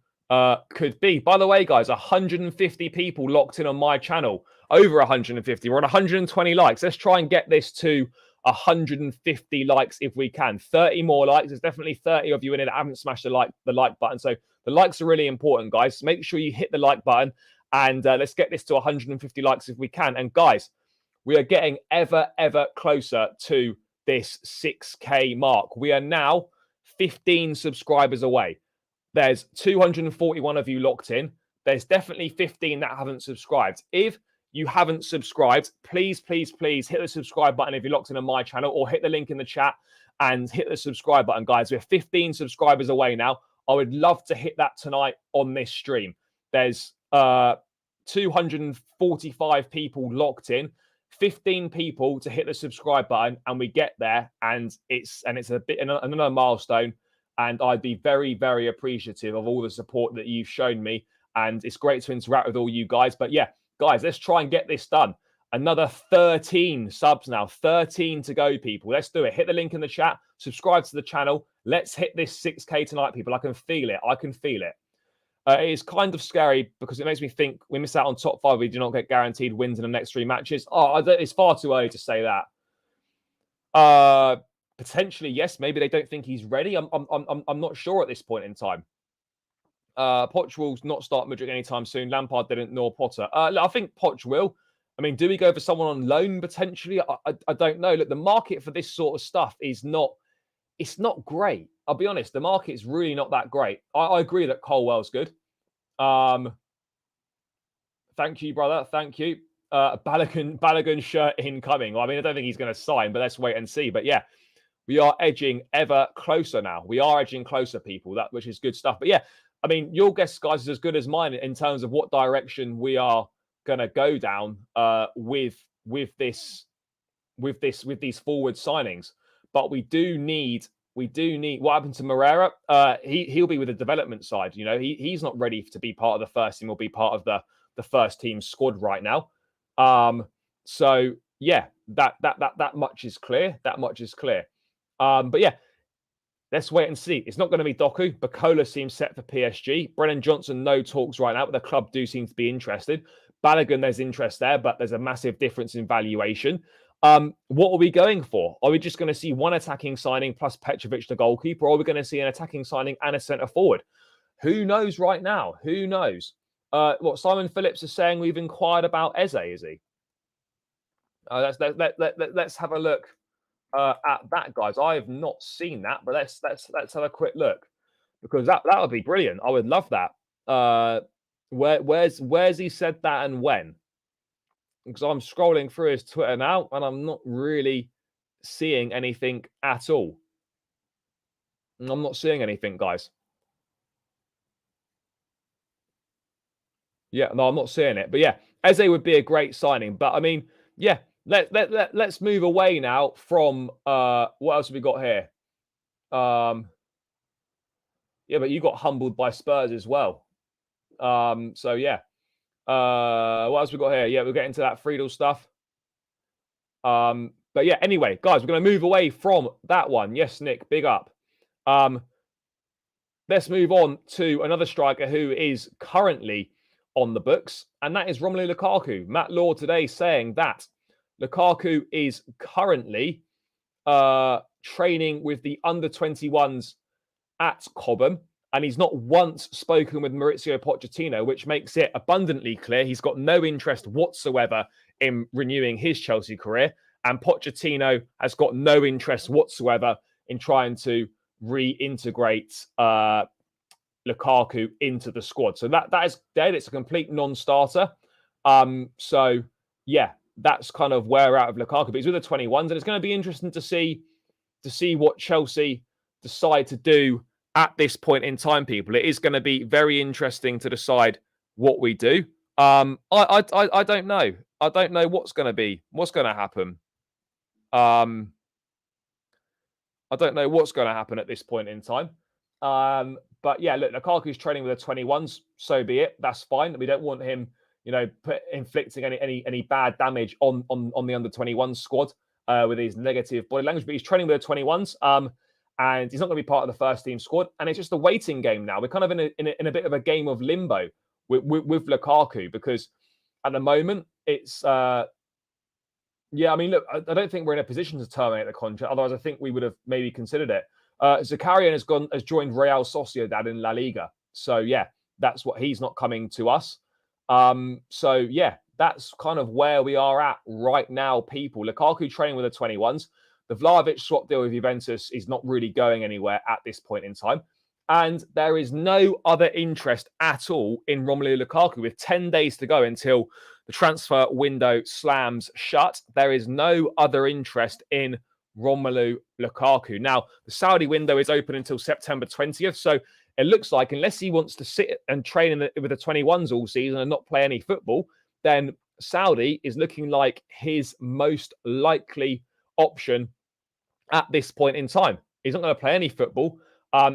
could be. By the way, guys, 150 people locked in on my channel. Over 150. We're on 120 likes. Let's try and get this to 150 likes if we can. 30 more likes. There's definitely 30 of you in it that haven't smashed the like button. So the likes are really important, guys. Make sure you hit the like button and let's get this to 150 likes if we can. And guys, we are getting ever closer to this 6K mark. We are now 15 subscribers away. There's 241 of you locked in. There's definitely 15 that haven't subscribed. If you haven't subscribed, please hit the subscribe button if you're locked in on my channel, or hit the link in the chat and hit the subscribe button, guys. We're 15 subscribers away now. I would love to hit that tonight on this stream. There's 245 people locked in, 15 people to hit the subscribe button, and we get there, and it's a bit another milestone. And I'd be very appreciative of all the support that you've shown me, and it's great to interact with all you guys. But yeah, guys, let's try and get this done. Another 13 subs now. 13 to go, people. Let's do it. Hit the link in the chat. Subscribe to the channel. Let's hit this 6K tonight, people. I can feel it. I can feel it. It is kind of scary because it makes me think we miss out on top 5. We do not get guaranteed wins in the next 3 matches. It's far too early to say that. Potentially, yes. Maybe they don't think he's ready. I'm not sure at this point in time. Poch will not start Mudryk anytime soon. Lampard didn't, nor Potter. I think Poch will. I mean, do we go for someone on loan potentially? I don't know. Look, the market for this sort of stuff is not. It's not great. I'll be honest. The market is really not that great. I agree that Colwell's good. Thank you, brother. Thank you. Balogun shirt incoming. Well, I mean, I don't think he's going to sign, but let's wait and see. But yeah, we are edging ever closer now. We are edging closer, people. Which is good stuff. But yeah, I mean, your guess, guys, is as good as mine in terms of what direction we are going to go down with these forward signings. But we do need what happened to Moreira. He'll be with the development side. You know, he's not ready to be part of the first team or be part of the first team squad right now. So yeah, that much is clear. That much is clear. But yeah, let's wait and see. It's not going to be Doku. Bacola seems set for PSG. Brennan Johnson, no talks right now, but the club do seem to be interested. Balogun, there's interest there, but there's a massive difference in valuation. What are we going for? Are we just going to see one attacking signing plus Petrovic, the goalkeeper, or are we going to see an attacking signing and a centre forward? Who knows right now? Who knows? What Simon Phillips is saying, we've inquired about Eze, is he? Let's have a look at that, guys. I have not seen that, but let's have a quick look, because that would be brilliant. I would love that. Where's he said that and when? Because I'm scrolling through his Twitter now and I'm not really seeing anything at all. I'm not seeing anything, guys. Yeah, no, I'm not seeing it. But yeah, Eze would be a great signing. But I mean, yeah, let's move away now from what else have we got here? Yeah, but you got humbled by Spurs as well. So yeah. What else we got here? Yeah, we'll get into that Friedel stuff. But yeah, anyway, guys, we're going to move away from that one. Yes, Nick, big up. Let's move on to another striker who is currently on the books, and that is Romelu Lukaku. Matt Law today saying that Lukaku is currently training with the under-21s at Cobham, and he's not once spoken with Mauricio Pochettino, which makes it abundantly clear he's got no interest whatsoever in renewing his Chelsea career. And Pochettino has got no interest whatsoever in trying to reintegrate Lukaku into the squad. So that is dead. It's a complete non-starter. So yeah, that's kind of where we're out of Lukaku. But he's with the 21s, and it's going to be interesting to see what Chelsea decide to do at this point in time, people. It is going to be very interesting to decide what we do. I don't know. I don't know what's going to happen. I don't know what's going to happen at this point in time. But yeah, look, Lukaku's training with the 21s, so be it. That's fine. We don't want him, inflicting any bad damage on the under 21 squad with his negative body language. But he's training with the 21s, and he's not going to be part of the first team squad. And it's just a waiting game now. We're kind of in a bit of a game of limbo with Lukaku, because at the moment it's I mean, look, I don't think we're in a position to terminate the contract. Otherwise, I think we would have maybe considered it. Zakarian has joined Real Sociedad in La Liga. So yeah, that's what he's not coming to us. So yeah, that's kind of where we are at right now, people. Lukaku training with the 21s. The Vlahovic swap deal with Juventus is not really going anywhere at this point in time. And there is no other interest at all in Romelu Lukaku. With 10 days to go until the transfer window slams shut, there is no other interest in Romelu Lukaku. Now, the Saudi window is open until September 20th. So it looks like, unless he wants to sit and train with the 21s all season and not play any football, then Saudi is looking like his most likely option at this point in time. He's not going to play any football.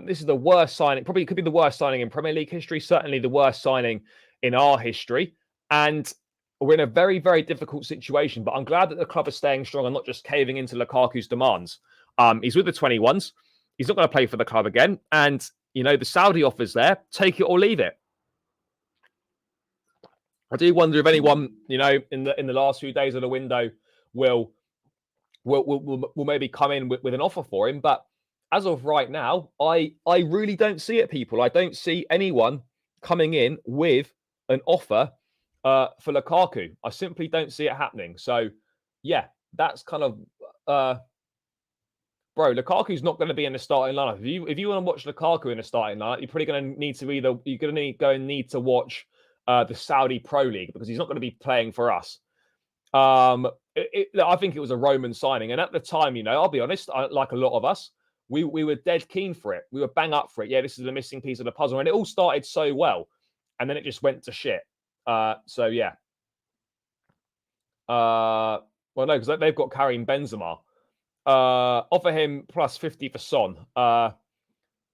This is the worst signing, probably could be the worst signing in Premier League history, certainly the worst signing in our history. And we're in a very, very difficult situation. But I'm glad that the club is staying strong and not just caving into Lukaku's demands. He's with the 21s. He's not going to play for the club again. And, the Saudi offer's there. Take it or leave it. I do wonder if anyone, in the last few days of the window will maybe come in with an offer for him. But as of right now, I really don't see it, people. I don't see anyone coming in with an offer for Lukaku. I simply don't see it happening. So, yeah, that's kind of... bro, Lukaku's not going to be in the starting lineup. If you want to watch Lukaku in the starting lineup, you're probably going to need to go watch the Saudi Pro League, because he's not going to be playing for us. I think it was a Roman signing, and at the time, I'll be honest, like a lot of us, we were dead keen for it. We were bang up for it. Yeah, this is the missing piece of the puzzle, and it all started so well, and then it just went to shit. So yeah. Well, no, because they've got Karim Benzema. Offer him plus 50 for Son.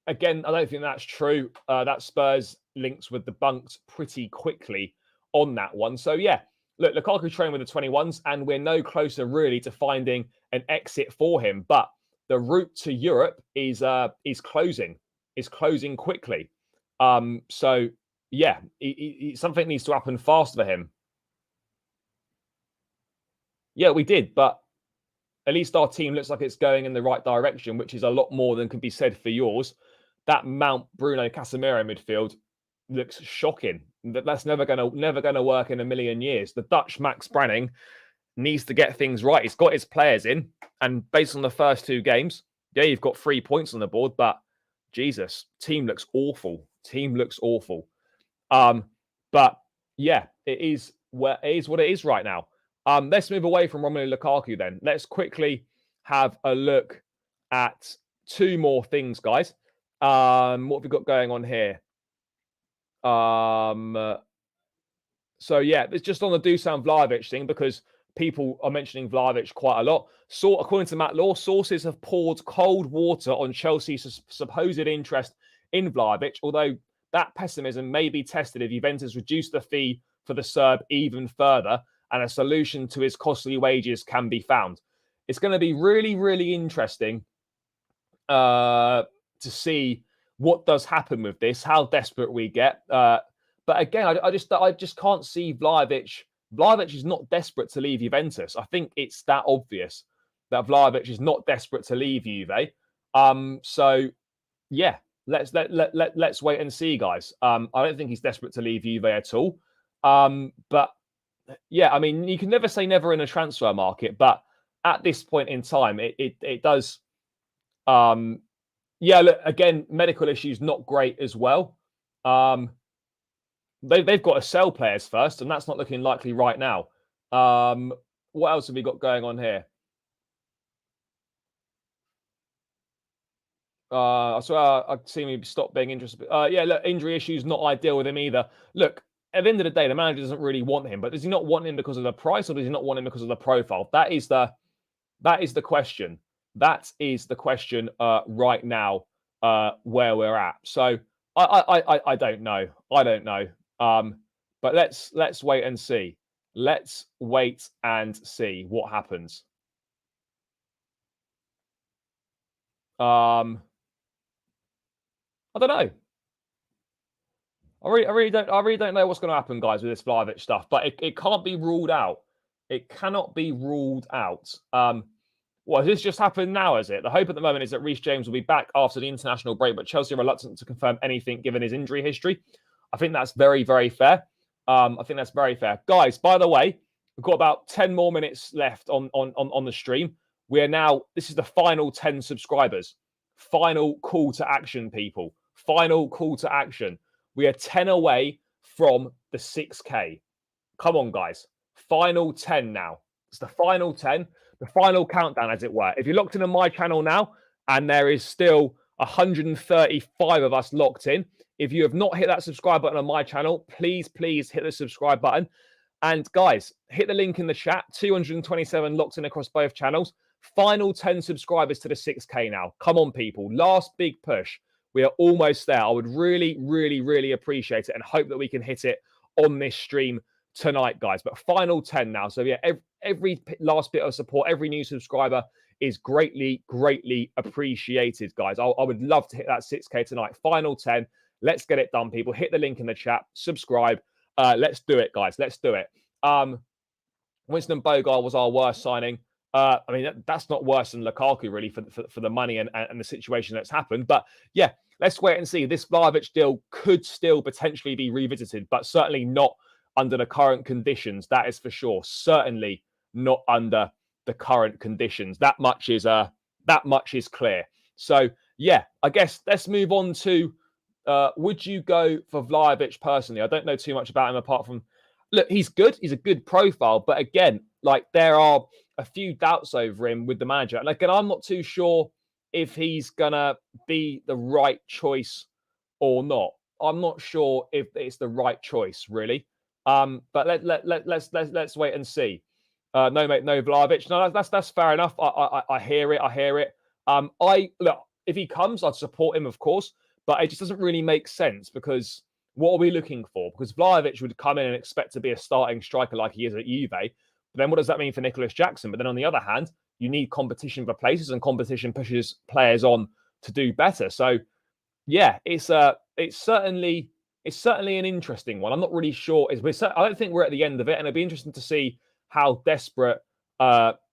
Again, I don't think that's true. That Spurs links were debunked pretty quickly on that one. So yeah, look, Lukaku training with the 21s, and we're no closer really to finding an exit for him. But the route to Europe is closing quickly. So yeah, something needs to happen fast for him. Yeah, we did, but at least our team looks like it's going in the right direction, which is a lot more than can be said for yours. That Mount Bruno Casemiro midfield looks shocking. That's never gonna work in a million years. The Dutch Max Branning needs to get things right. He's got his players in, and based on the first two games, yeah, you've got 3 points on the board, but Jesus, team looks awful. But yeah, it is what it is right now. Let's move away from Romelu Lukaku then. Let's quickly have a look at two more things, guys. What have we got going on here? So yeah, it's just on the Dusan Vlahovic thing, because people are mentioning Vlahovic quite a lot. So according to Matt Law, sources have poured cold water on Chelsea's supposed interest in Vlahovic, although that pessimism may be tested if Juventus reduce the fee for the Serb even further and a solution to his costly wages can be found. It's going to be really, really interesting to see what does happen with this, how desperate we get. But again, I just can't see Vlahovic. Vlahovic is not desperate to leave Juventus. I think it's that obvious that Vlahovic is not desperate to leave Juve. So yeah, let's wait and see, guys. I don't think he's desperate to leave Juve at all. But yeah, I mean, you can never say never in a transfer market, but at this point in time, it does. Yeah, look, again, medical issues not great as well. They've got to sell players first, and that's not looking likely right now. What else have we got going on here? So I've seen me stop being interested. Yeah, look, injury issues not ideal with him either. Look, at the end of the day, the manager doesn't really want him, but does he not want him because of the price, or does he not want him because of the profile? That is the question. That is the question right now. where we're at. So I don't know. I don't know. But let's wait and see. Let's wait and see what happens. I don't know. I really don't know what's going to happen, guys, with this Vlahovic stuff. But it can't be ruled out. It cannot be ruled out. Well, has this just happened now, is it? The hope at the moment is that Reece James will be back after the international break, but Chelsea are reluctant to confirm anything given his injury history. I think that's very, very fair. I think that's very fair. Guys, by the way, we've got about 10 more minutes left on the stream. We are now, this is the final 10 subscribers. Final call to action, people. Final call to action. We are 10 away from the 6K. Come on, guys. Final 10 now. It's the final 10, the final countdown, as it were. If you're locked in on my channel now, and there is still 135 of us locked in, if you have not hit that subscribe button on my channel, please hit the subscribe button. And guys, hit the link in the chat. 227 locked in across both channels. Final 10 subscribers to the 6K now. Come on, people. Last big push. We are almost there. I would really appreciate it and hope that we can hit it on this stream tonight, guys. But final 10 now. So yeah, every last bit of support, every new subscriber is greatly appreciated, guys. I would love to hit that 6K tonight. Final 10. Let's get it done, people. Hit the link in the chat. Subscribe. Let's do it, guys. Let's do it. Winston Bogarde was our worst signing. I mean, that's not worse than Lukaku, really, for the money and the situation that's happened. But yeah, let's wait and see. This Vlahovic deal could still potentially be revisited, but certainly not under the current conditions. That is for sure. Certainly not under the current conditions. That much is clear. So yeah, I guess let's move on to would you go for Vlahovic personally? I don't know too much about him apart from, look, he's good. He's a good profile, but again, like there are a few doubts over him with the manager. Like, and I'm not too sure if he's gonna be the right choice or not. I'm not sure if it's the right choice, really. But let's wait and see. No, mate, no Vlahovic. No, that's fair enough. I hear it. I hear it. Look, if he comes, I'd support him, of course. But it just doesn't really make sense because what are we looking for? Because Vlahovic would come in and expect to be a starting striker like he is at Juve. But then what does that mean for Nicholas Jackson? But then on the other hand, you need competition for places, and competition pushes players on to do better. So yeah, it's certainly an interesting one. I'm not really sure. I don't think we're at the end of it, and it'd be interesting to see how desperate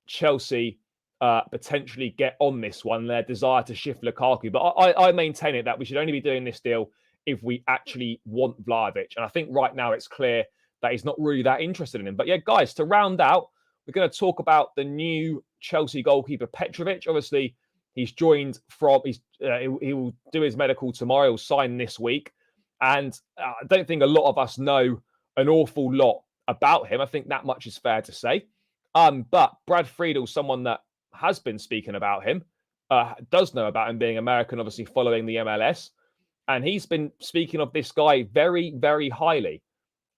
Chelsea potentially get on this one, their desire to shift Lukaku. But I maintain it that we should only be doing this deal if we actually want Vlahovic. And I think right now it's clear that he's not really that interested in him. But yeah, guys, to round out, we're going to talk about the new Chelsea goalkeeper, Petrovic. Obviously, he's joined from, he will do his medical tomorrow. He'll sign this week. And I don't think a lot of us know an awful lot about him. I think that much is fair to say. But Brad Friedel, someone that has been speaking about him, does know about him being American, obviously following the MLS. And he's been speaking of this guy very highly.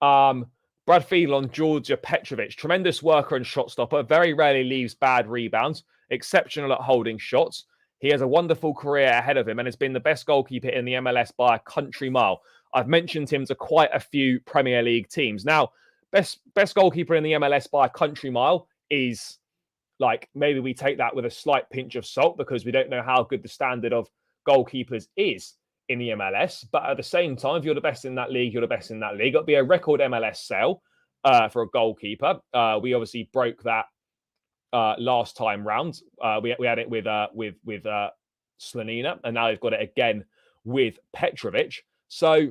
Brad Friedel on Georgia Petrovic, tremendous worker and shot stopper, very rarely leaves bad rebounds, exceptional at holding shots. He has a wonderful career ahead of him and has been the best goalkeeper in the MLS by a country mile. I've mentioned him to quite a few Premier League teams. Now, best goalkeeper in the MLS by a country mile is like, maybe we take that with a slight pinch of salt because we don't know how good the standard of goalkeepers is in the MLS. But at the same time, if you're the best in that league, you're the best in that league. It'll be a record MLS sale for a goalkeeper. We obviously broke that last time round. We had it with Slanina, and now they've got it again with Petrovic. So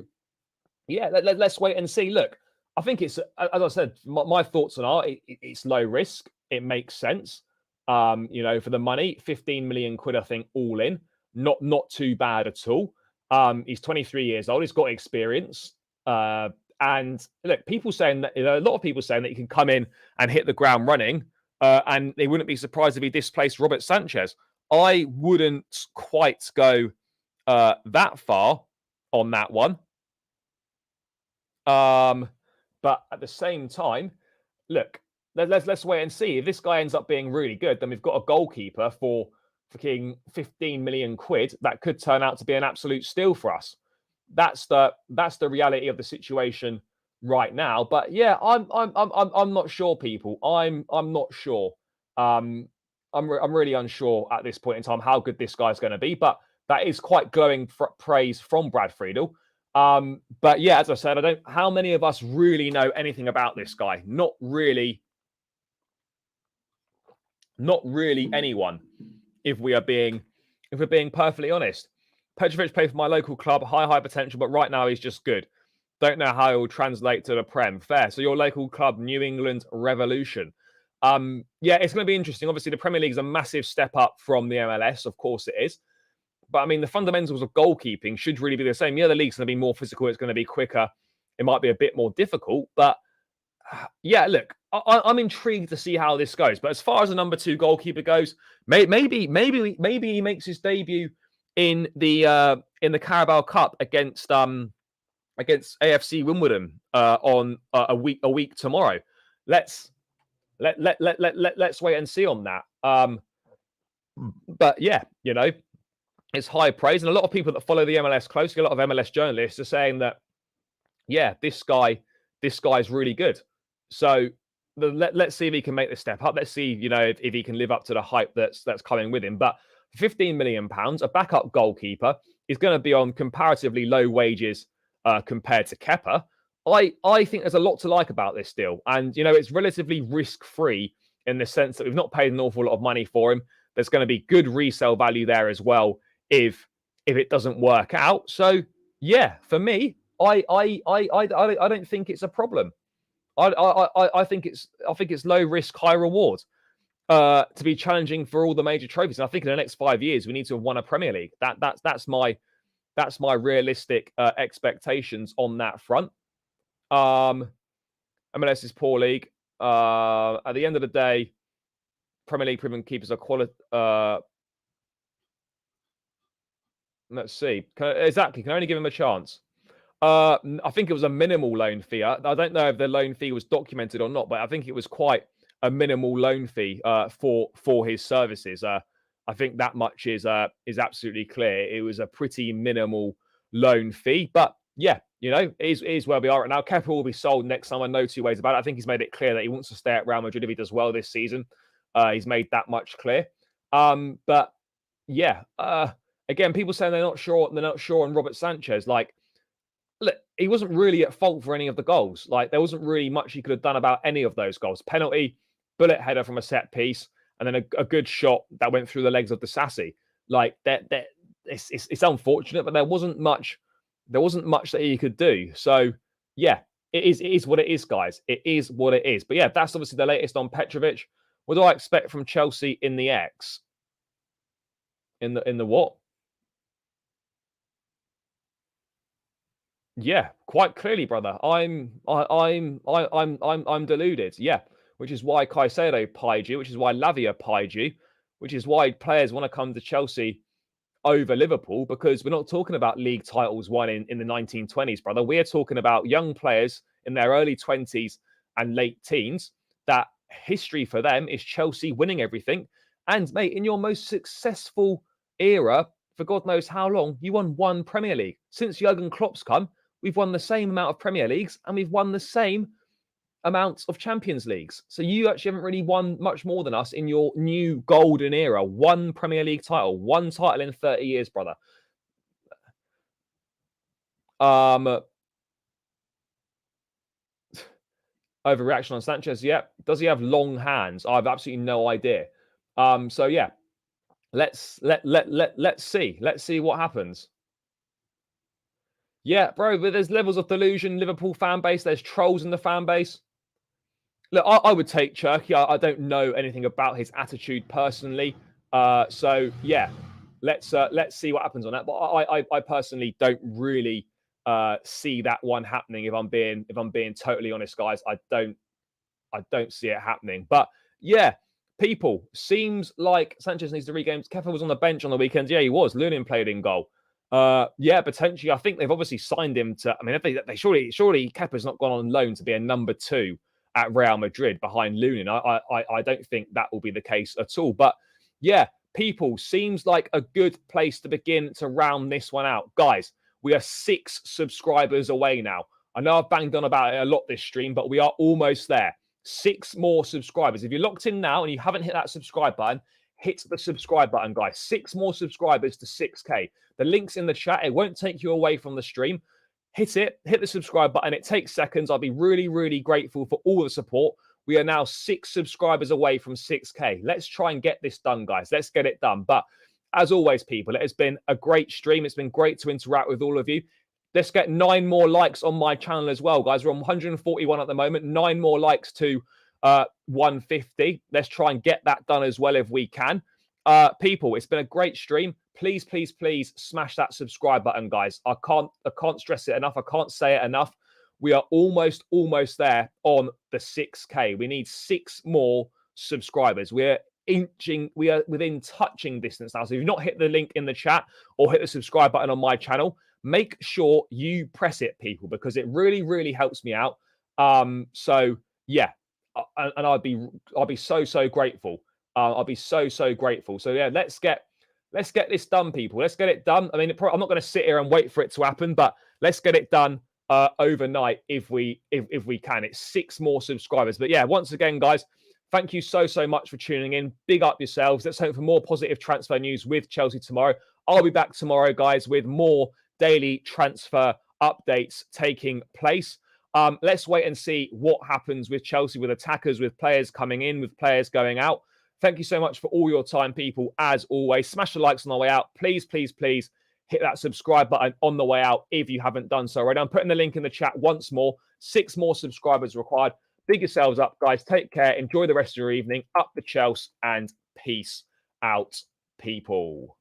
yeah, let's wait and see. Look, I think it's, as I said, my thoughts on it's low risk. It makes sense. For the money, 15 million quid, I think, all in. Not too bad at all. He's 23 years old. He's got experience. And look, people saying that, a lot of people saying that he can come in and hit the ground running, and they wouldn't be surprised if he displaced Robert Sanchez. I wouldn't quite go that far on that one. But at the same time, look, let's wait and see. If this guy ends up being really good, then we've got a goalkeeper for fucking 15 million quid that could turn out to be an absolute steal for us. That's the reality of the situation right now. But yeah, I'm not sure, people. I'm not sure. I'm really unsure at this point in time how good this guy's going to be. But that is quite glowing praise from Brad Friedel. But yeah, as I said, how many of us really know anything about this guy? Not really anyone, if we're being perfectly honest. Petrovic played for my local club, high potential, but right now he's just good. Don't know how it will translate to the Prem. Fair. So your local club, New England Revolution. Yeah, it's going to be interesting. Obviously, the Premier League is a massive step up from the MLS. Of course it is. But I mean, the fundamentals of goalkeeping should really be the same. Yeah, the league's going to be more physical. It's going to be quicker. It might be a bit more difficult. But yeah, look, I'm intrigued to see how this goes. But as far as the number 2 goalkeeper goes, maybe he makes his debut in the Carabao Cup against AFC Wimbledon on a week tomorrow. Let's wait and see on that. But yeah, you know, it's high praise, and a lot of people that follow the MLS closely, a lot of MLS journalists are saying that, yeah, this guy's really good. So let's see if he can make the step up. Let's see, you know, if he can live up to the hype that's coming with him. But £15 million, a backup goalkeeper, is going to be on comparatively low wages compared to Kepa. I think there's a lot to like about this deal. And, you know, it's relatively risk-free in the sense that we've not paid an awful lot of money for him. There's going to be good resale value there as well if it doesn't work out. So, yeah, for me, I don't think it's a problem. I think it's low risk, high reward to be challenging for all the major trophies. And I think in the next 5 years we need to have won a Premier League. That's my realistic expectations on that front. MLS is poor league. At the end of the day, Premier League proven keepers are quality. Let's see. Can only give him a chance. I think it was a minimal loan fee. I don't know if the loan fee was documented or not, but I think it was quite a minimal loan fee for his services. I think that much is absolutely clear. It was a pretty minimal loan fee, but yeah, you know, it is where we are right now. Kepa will be sold next summer, no two ways about it. I think he's made it clear that he wants to stay at Real Madrid if he does well this season. He's made that much clear. But yeah, again, people saying they're not sure on Robert Sanchez. Like, look, he wasn't really at fault for any of the goals. Like, there wasn't really much he could have done about any of those goals. Penalty, bullet header from a set piece, and then a good shot that went through the legs of the Sassy. Like, that it's unfortunate, but there wasn't much that he could do. So yeah, it is what it is, guys. It is what it is. But yeah, that's obviously the latest on Petrovic. What do I expect from Chelsea in the X? In the what? Yeah, quite clearly, brother. I'm deluded. Yeah, which is why Caicedo pied you, which is why Lavia pied you, which is why players want to come to Chelsea over Liverpool, because we're not talking about league titles won in the 1920s, brother. We're talking about young players in their early 20s and late teens. That history for them is Chelsea winning everything. And mate, in your most successful era, for God knows how long, you won 1 Premier League. Since Jurgen Klopp's come, we've won the same amount of Premier Leagues and we've won the same amounts of Champions Leagues. So you actually haven't really won much more than us in your new golden era. 1 Premier League title, 1 title in 30 years, brother. Overreaction on Sanchez. Yeah. Does he have long hands? I have absolutely no idea. So yeah, let's see. Let's see what happens. Yeah, bro, but there's levels of delusion. Liverpool fan base. There's trolls in the fan base. Look, I would take Cherki. I don't know anything about his attitude personally. So yeah, let's see what happens on that. But I personally don't really see that one happening. If I'm being totally honest, guys, I don't see it happening. But yeah, people, seems like Sanchez needs to regain. Kepa was on the bench on the weekend. Yeah, he was. Lunin played in goal. Yeah, potentially. I think they've obviously signed him to. I mean, if they surely Kepa's not gone on loan to be a number 2 at Real Madrid behind Lunin. I don't think that will be the case at all. But yeah, People, seems like a good place to begin to round this one out. Guys, we are 6 subscribers away now. I know I've banged on about it a lot this stream, but we are almost there. 6 more subscribers. If you're locked in now and you haven't hit that subscribe button, hit the subscribe button, guys. 6 more subscribers to 6K. The link's in the chat. It won't take you away from the stream. Hit it. Hit the subscribe button. It takes seconds. I'll be really, really grateful for all the support. We are now 6 subscribers away from 6K. Let's try and get this done, guys. Let's get it done. But as always, people, it has been a great stream. It's been great to interact with all of you. Let's get 9 more likes on my channel as well, guys. We're on 141 at the moment. 9 more likes to 150. Let's try and get that done as well if we can. People, it's been a great stream. Please, please, please smash that subscribe button, guys. I can't stress it enough. I can't say it enough. We are almost there on the 6K. We need 6 more subscribers. We are within touching distance now. So if you've not hit the link in the chat or hit the subscribe button on my channel, make sure you press it, people, because it really, really helps me out. So yeah, and I'd be so grateful. I'll be so grateful. So yeah, let's get this done, people. Let's get it done. I mean, I'm not going to sit here and wait for it to happen, but let's get it done overnight if we can. It's 6 more subscribers. But yeah, once again, guys, thank you so much for tuning in. Big up yourselves. Let's hope for more positive transfer news with Chelsea tomorrow. I'll be back tomorrow, guys, with more daily transfer updates taking place. Let's wait and see what happens with Chelsea, with attackers, with players coming in, with players going out. Thank you so much for all your time, people. As always, smash the likes on the way out. Please, please, please hit that subscribe button on the way out if you haven't done so already. I'm putting the link in the chat once more. 6 more subscribers required. Big yourselves up, guys. Take care. Enjoy the rest of your evening. Up the Chelsea and peace out, people.